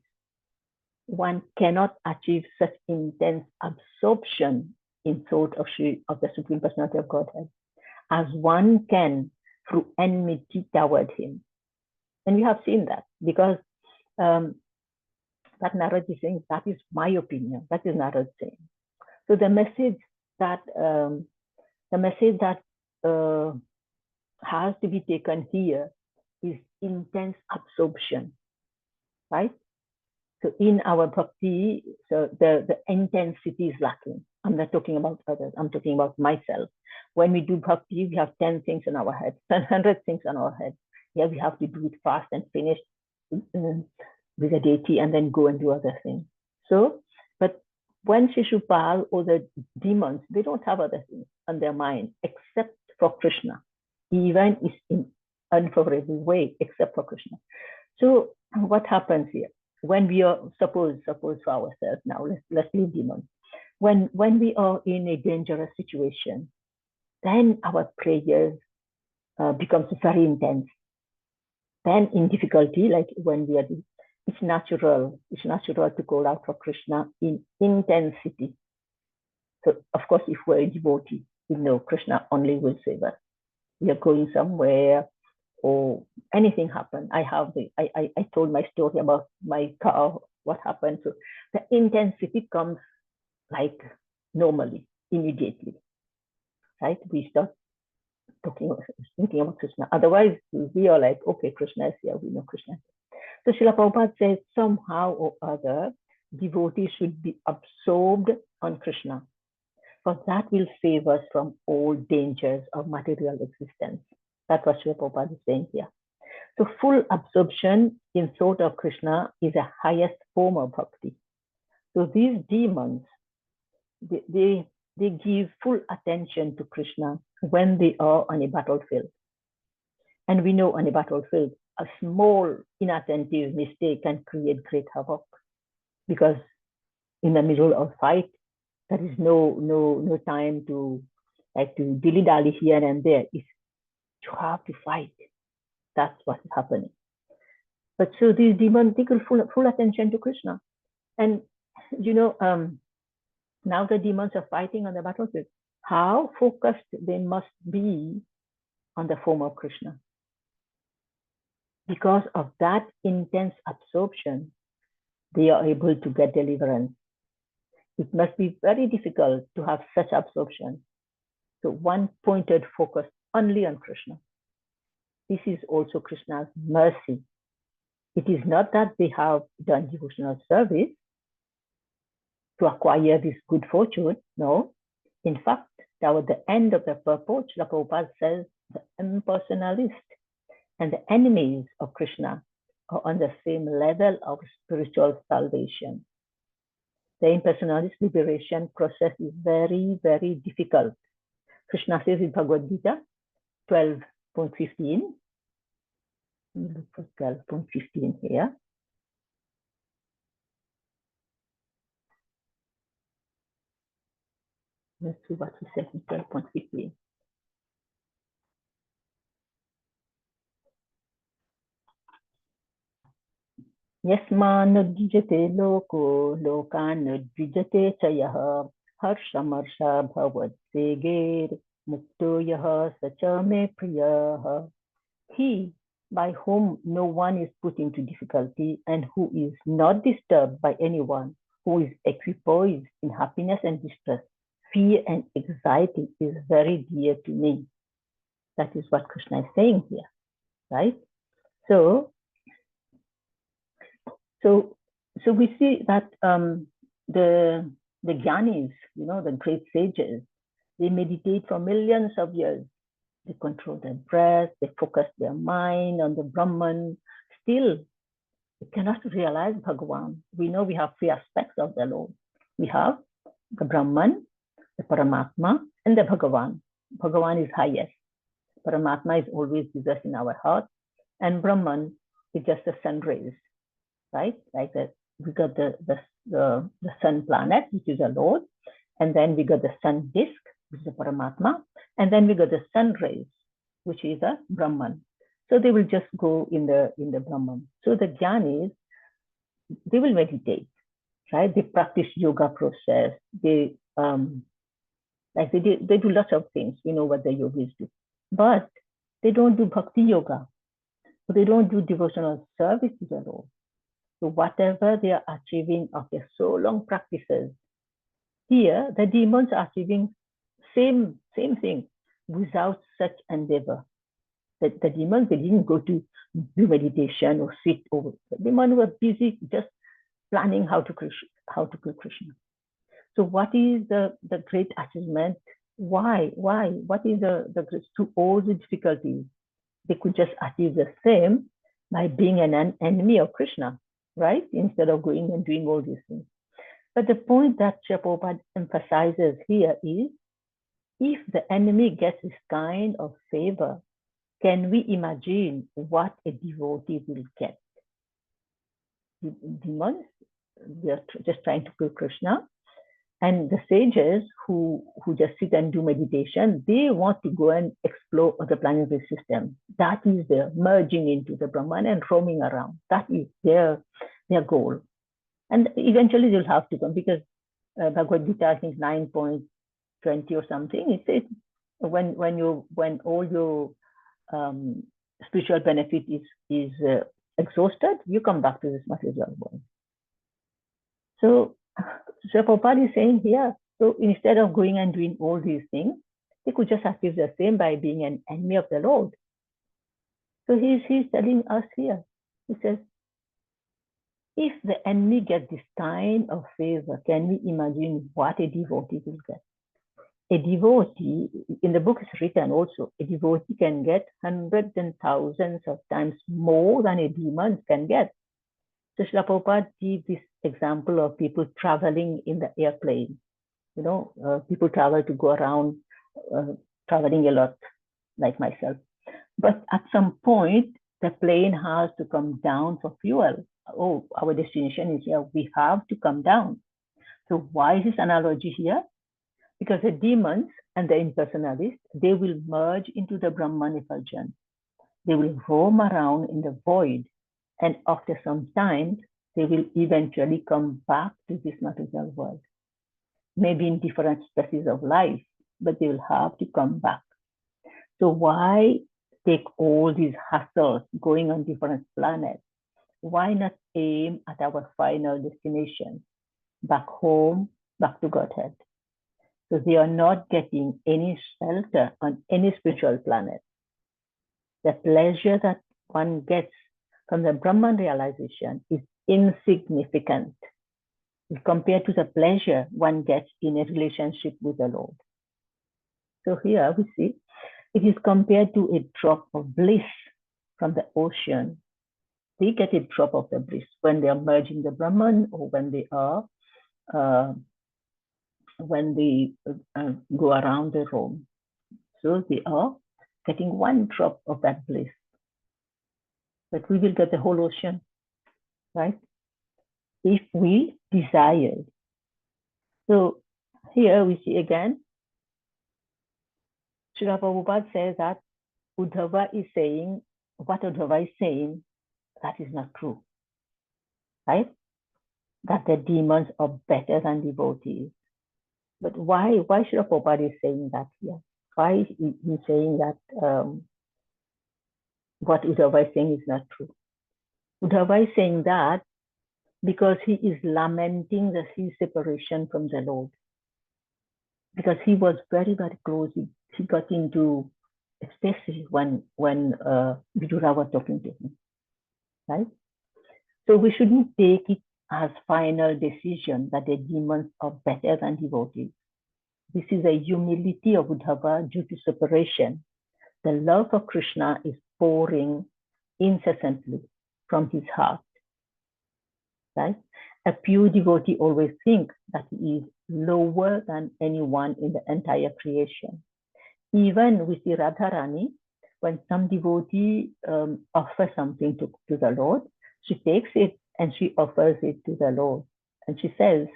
one cannot achieve such intense absorption in thought of the Supreme Personality of Godhead as one can through enmity toward him. And we have seen that because that Narad is saying, that is my opinion. That is Narad saying. So the message that has to be taken here is intense absorption, right? So in our bhakti, so the intensity is lacking. I'm not talking about others. I'm talking about myself. When we do bhakti, we have 10 things in our head, 100 things in our head. Yeah, we have to do it fast and finish with a deity and then go and do other things. So, but when Shishupal or the demons, they don't have other things on their mind except for Krishna. Even is in unfavorable way except for Krishna. So what happens here? When we are, suppose for ourselves now, let's leave demons. When we are in a dangerous situation, then our prayers becomes very intense. Then in difficulty, like when we are, it's natural to call out for Krishna in intensity. So of course, if we're a devotee, we know Krishna only will save us. We are going somewhere, or anything happened. I told my story about my car, what happened. So the intensity comes like normally, immediately, right? We start thinking about Krishna. Otherwise, we are like, okay, Krishna is here, we know Krishna. So Srila Prabhupada says, somehow or other, devotees should be absorbed on Krishna, for that will save us from all dangers of material existence. That's what Srila Prabhupada is saying here. So full absorption in thought of Krishna is the highest form of bhakti. So these demons, they give full attention to Krishna when they are on a battlefield. And we know on a battlefield, a small inattentive mistake can create great havoc, because in the middle of fight, there is no time to dilly-dally here and there. It's, you have to fight. That's what's happening. But so these demons, they give full attention to Krishna. And now the demons are fighting on the battlefield. How focused they must be on the form of Krishna. Because of that intense absorption, they are able to get deliverance. It must be very difficult to have such absorption. So one pointed focus only on Krishna. This is also Krishna's mercy. It is not that they have done devotional service to acquire this good fortune. No. In fact, toward the end of the purport, Srila Prabhupada says the impersonalist and the enemies of Krishna are on the same level of spiritual salvation. The impersonalist liberation process is very, very difficult. Krishna says in Bhagavad Gita 12.15. Look for 12.15 here. Let's see what he says in 12.15. Yasmanudvijate loko lokanudvijate chayah harshamarsa bhavat seger mukto yaha sacha me priyah. He by whom no one is put into difficulty and who is not disturbed by anyone, who is equipoised in happiness and distress, fear and anxiety is very dear to me. That is what Krishna is saying here, right? So we see that the Gyanis, the great sages, they meditate for millions of years. They control their breath, they focus their mind on the Brahman. Still, they cannot realize Bhagavan. We know we have three aspects of the Lord. We have the Brahman, the Paramatma and the Bhagavan. Bhagavan is highest. Paramatma is always with us in our heart, and Brahman is just the sun rays, right? Like that, we got the sun planet, which is a Lord, and then we got the sun disk, which is a Paramatma, and then we got the sun rays, which is a Brahman. So they will just go in the Brahman. So the Jnanis, they will meditate, right? They practice yoga process. They they do lots of things. We know what the yogis do, but they don't do bhakti yoga. So they don't do devotional service to the Lord. So whatever they are achieving after so long practices, here the demons are achieving same thing without such endeavor. The demons, they didn't go to do meditation or sit over. The demons were busy just planning how to kill Krishna. So what is the great achievement? Why? What is the great, to all the difficulties? They could just achieve the same by being an enemy of Krishna, right? Instead of going and doing all these things. But the point that Prabhupada emphasizes here is, if the enemy gets this kind of favor, can we imagine what a devotee will get? Demons, they're just trying to kill Krishna. And the sages who just sit and do meditation, they want to go and explore the planetary system. That is their merging into the Brahman and roaming around. That is their goal. And eventually they'll have to come, because Bhagavad Gita, I think 9.20 or something, it says when all your spiritual benefit is exhausted, you come back to this material world. So Prabhupada is saying here, so instead of going and doing all these things, they could just achieve the same by being an enemy of the Lord. So he's telling us here, he says, if the enemy gets this kind of favor, can we imagine what a devotee will get? A devotee, in the book is written also, a devotee can get hundreds and thousands of times more than a demon can get. So Srila Prabhupada gives this example of people traveling in the airplane. People travel to go around, traveling a lot, like myself. But at some point, the plane has to come down for fuel. Oh, our destination is here. We have to come down. So why is this analogy here? Because the demons and the impersonalists, they will merge into the Brahman effulgence. They will roam around in the void. And after some time, they will eventually come back to this material world. Maybe in different species of life, but they will have to come back. So why take all these hassles going on different planets? Why not aim at our final destination, back home, back to Godhead? So they are not getting any shelter on any spiritual planet. The pleasure that one gets from the Brahman realization is insignificant compared to the pleasure one gets in a relationship with the Lord. So here we see it is compared to a drop of bliss from the ocean. They get a drop of the bliss when they are merging the Brahman, or when they are go around the room. So they are getting one drop of that bliss. But we will get the whole ocean, right? If we desire. So here we see again, Srila Prabhupada says that Uddhava is saying, what Uddhava is saying, that is not true, right? That the demons are better than devotees. But why Srila Prabhupada is saying that here? Why is he saying that what Uddhava is saying is not true? Uddhava is saying that because he is lamenting his separation from the Lord. Because he was very, very close. He got into, especially when Vidura was talking to him, right? So we shouldn't take it as final decision that the demons are better than devotees. This is a humility of Uddhava due to separation. The love of Krishna is pouring incessantly from his heart, right? A pure devotee always thinks that he is lower than anyone in the entire creation. Even we see Radharani, when some devotee offers something to the Lord, she takes it and she offers it to the Lord. And she says,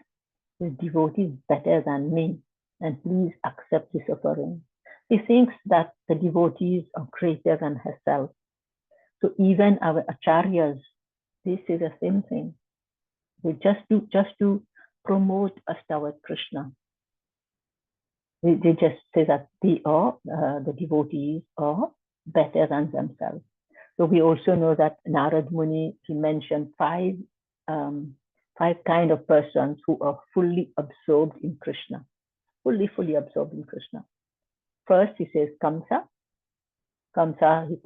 the devotee is better than me, and please accept this offering. She thinks that the devotees are greater than herself. So even our acharyas, they say the same thing. They just to promote us toward Krishna. They just say that they are, the devotees are better than themselves. So we also know that Narad Muni, he mentioned five kind of persons who are fully absorbed in Krishna, fully absorbed in Krishna. First, he says Kamsa. Kamsa, he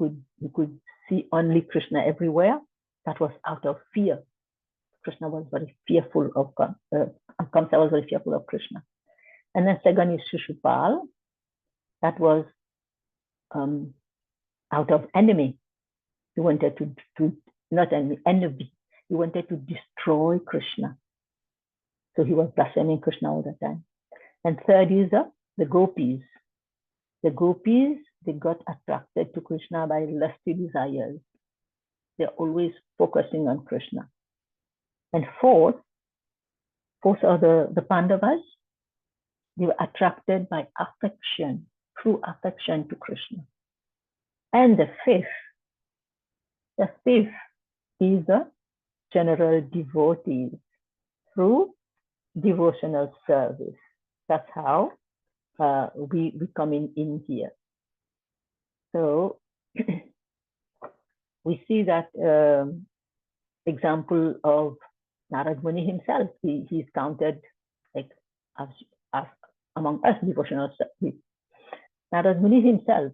could see only Krishna everywhere. That was out of fear. Krishna was very fearful of Kamsa was very fearful of Krishna. And then second is Shishupal. That was out of enemy. He wanted to not envy. He wanted to destroy Krishna. So he was blaspheming Krishna all the time. And third is the gopis. The gopis, they got attracted to Krishna by lusty desires. They're always focusing on Krishna. And fourth are the Pandavas. They were attracted by affection, through affection to Krishna. And the fifth is the general devotees through devotional service. That's how we come in here. So we see that example of Narad Muni himself. He's counted like as among us devotional service. Narad Muni himself.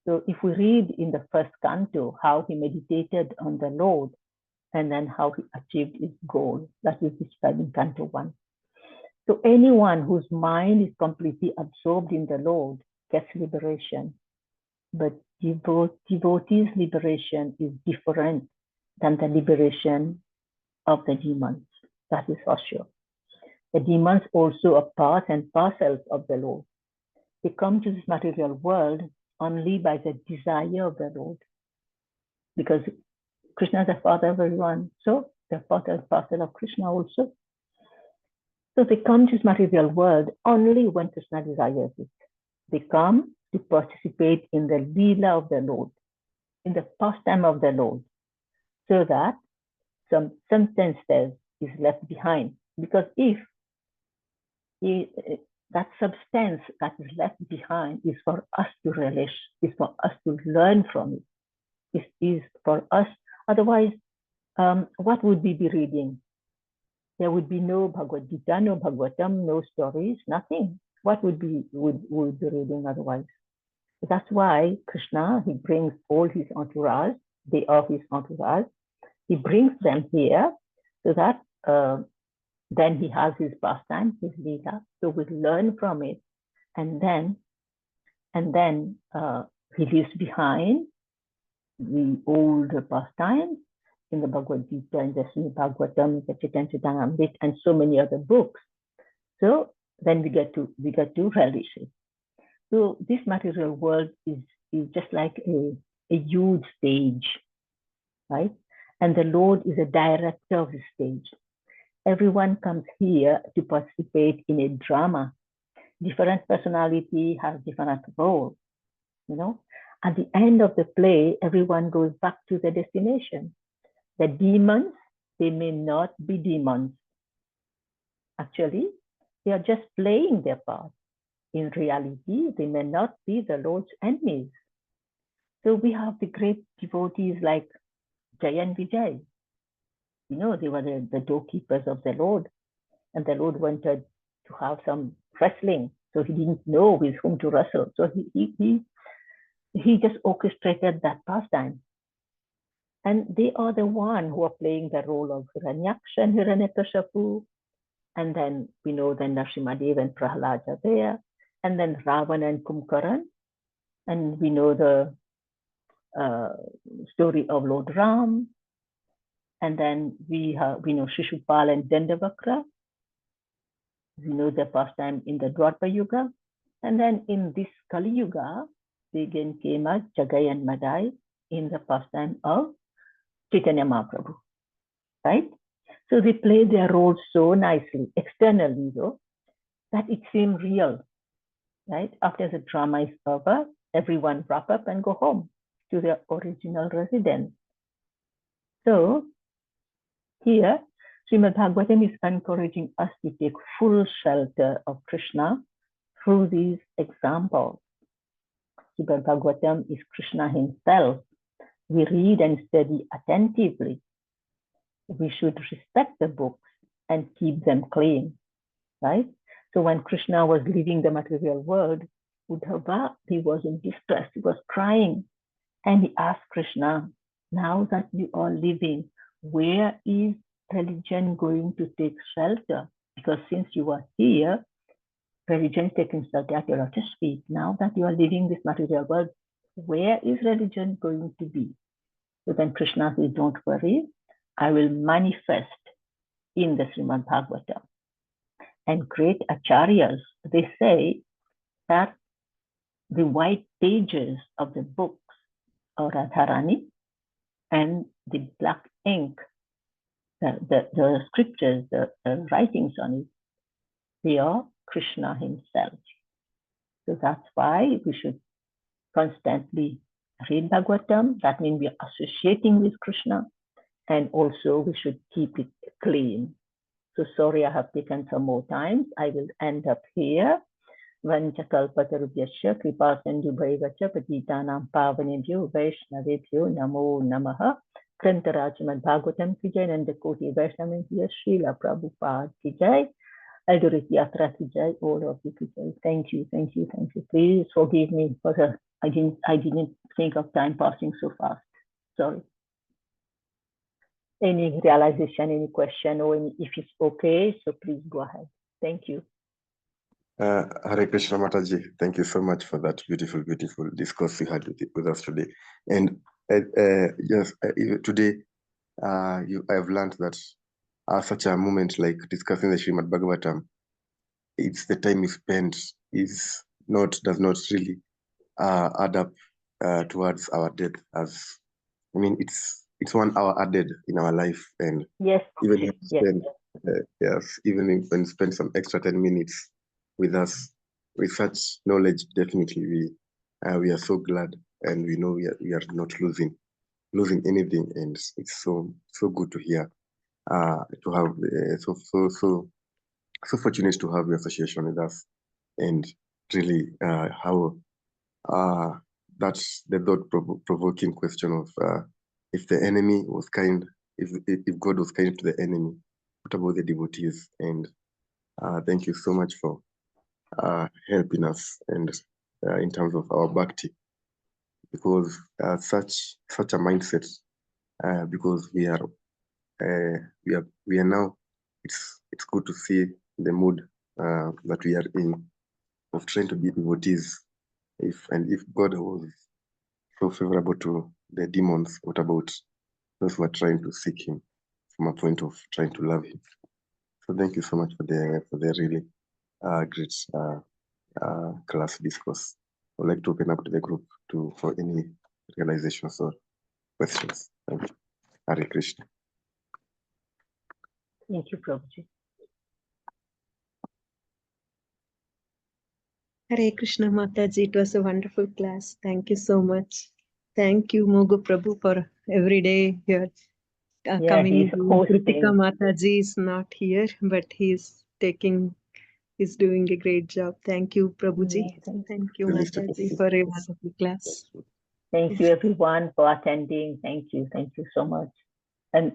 So if we read in the first canto how he meditated on the Lord and then how he achieved his goal, that is described in canto 1. So anyone whose mind is completely absorbed in the Lord gets liberation. But devotees' liberation is different than the liberation of the demons. That is for sure. The demons also are part and parcels of the Lord. They come to this material world only by the desire of the Lord. Because Krishna is the father of everyone, so they're part and parcel of Krishna also. So they come to this material world only when Krishna desires it. They come to participate in the Leela of the Lord, in the pastime of the Lord, so that some substance is left behind. Because if that substance that is left behind is for us to relish, is for us to learn from it, is for us. Otherwise, what would we be reading? There would be no Bhagavad Gita, no Bhagavatam, no stories, nothing. What would we be reading otherwise? That's why Krishna, he brings all his entourage, they are his entourage. He brings them here so that then he has his pastime, his Leela. So we learn from it, and then he leaves behind the old pastimes in the Bhagavad Gita and the Srimad Bhagavatam, the Chaitanya Charitamrita, and so many other books. So then we get to relish it. So this material world is just like a huge stage, right? And the Lord is a director of the stage. Everyone comes here to participate in a drama. Different personality has different role, you know. At the end of the play, everyone goes back to the destination. The demons, they may not be demons. Actually, they are just playing their part. In reality, they may not be the Lord's enemies. So we have the great devotees like Jay and Vijay. You know, they were the doorkeepers of the Lord. And the Lord wanted to have some wrestling. So he didn't know with whom to wrestle. So he just orchestrated that pastime. And they are the one who are playing the role of Hiranyaksha and Hiranyakashipu. And then we know then Narasimhadev and Prahlad are there. And then Ravana and Kumkaran. And we know the story of Lord Ram. And then we know Shishupal and Dandavakra. We know the pastime in the Dwapara Yuga. And then in this Kali Yuga, again came as Jagai and Madai in the pastime of Chaitanya Mahaprabhu, right? So they play their role so nicely, externally though, that it seemed real, right? After the drama is over, everyone wrap up and go home to their original residence. So here, Srimad Bhagavatam is encouraging us to take full shelter of Krishna through these examples. Srimad Bhagavatam is Krishna himself. We read and study attentively. We should respect the books and keep them clean, right? So when Krishna was leaving the material world, Uddhava, he was in distress, he was crying. And he asked Krishna, now that you are living, where is religion going to take shelter? Because since you are here, religion is taking shelter at your lotus feet. Now that you are leaving this material world, where is religion going to be? So then Krishna says, don't worry, I will manifest in the Srimad Bhagavatam. And great acharyas, they say that the white pages of the books of Radharani and the black ink, the scriptures, the writings on it, they are Krishna himself. So that's why we should constantly read Bhagavatam. That means we are associating with Krishna, and also we should keep it clean. So sorry, I have taken some more time. I will end up here. Vanchakalpatarubhyasya kripasindubhaivacha patitanam pavanebhyo vaishnavebhyo namo namaha. Krantaraj Srimad Bhagavatam ki jai, Nandakoti Vaishnavendra Srila Prabhupada ki jai, Adorit Yatra ki jai, all of you ki jai. Thank you, thank you, thank you. Please forgive me for the I didn't think of time passing so fast. Sorry. Any realization, any question, or any, if it's okay, so please go ahead. Thank you. Hare Krishna Mataji, thank you so much for that beautiful, beautiful discourse you had with us today. And yes, today I have learned that such a moment like discussing the Srimad Bhagavatam, it's the time you spend does not really add up towards our death. As I mean, it's 1 hour added in our life, and yes, even if spend even if we spend some extra 10 minutes with us with such knowledge, definitely we are so glad, and we know we are not losing anything, and it's so good to hear, to have so fortunate to have your association with us, and really how that's the thought-provoking question of if the enemy was kind, if God was kind to the enemy, what about the devotees? And thank you so much for helping us, and in terms of our bhakti, because such a mindset, because we are now, it's good to see the mood that we are in, of trying to be devotees. If God was so favorable to the demons, what about those who are trying to seek him from a point of trying to love him? So thank you so much for the really great class discourse. I'd like to open up to the group for any realizations or questions. Thank you. Hare Krishna. Thank you, Prabhuji. Hare Krishna Mataji, it was a wonderful class. Thank you so much. Thank you, Mogo Prabhu, for every day here coming. Kritika Mataji is not here, but he's doing a great job. Thank you, Prabhuji. Thank you, Mataji, for a wonderful class. Thank you, everyone, for attending. Thank you so much. And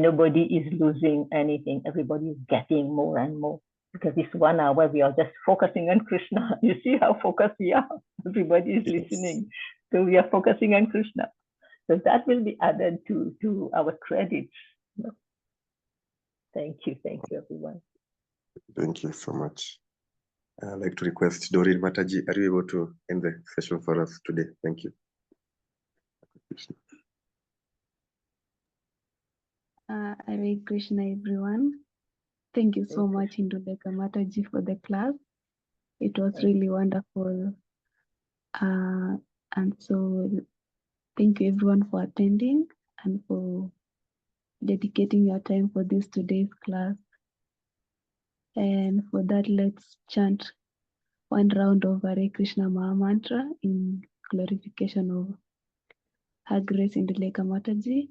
nobody is losing anything. Everybody is getting more and more, because this 1 hour we are just focusing on Krishna. You see how focused we are. Everybody is listening, so we are focusing on Krishna. So that will be added to our credits. Thank you, everyone. Thank you so much. I'd like to request Doreen Mataji, are you able to end the session for us today? Thank you. Hare Krishna, everyone. Thank you so Hare much, Indulekha Mataji, for the class. It was Krishna. really wonderful. And so thank you everyone for attending and for dedicating your time for this today's class. And for that, let's chant one round of Hare Krishna Maha Mantra in glorification of Her Grace Indulekha Mataji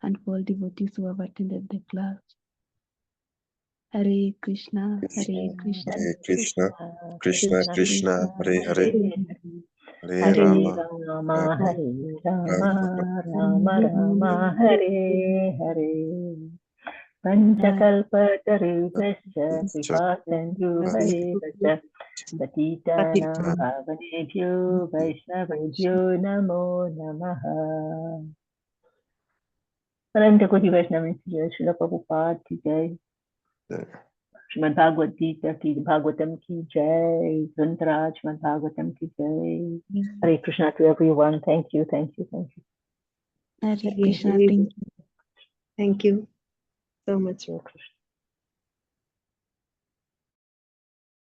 and for all devotees who have attended the class. Hare Krishna, Hare Krishna, Hare Krishna, Krishna Krishna Krishna, Hare Hare, Hare Hare Rama, Rama, Hare Rama, Rama Rama Rama, Hare Hare. Panchakalpatarubhasya Kripasindhubhaiva cha Patitanam Pavanebhyo Vaishnavebhyo Namo Namaha. Ananta Koti Vaishnava Srila Prabhupada ki jai. Srimad Bhagavad Gita ki Bhagavatam ki jai. Grantharaj Srimad Bhagavatam ki jai. Hare Krishna to everyone. Thank you, thank you, thank you. Hare Hare Krishna. Hare. Thank you. Thank you so much. Hare Krishna.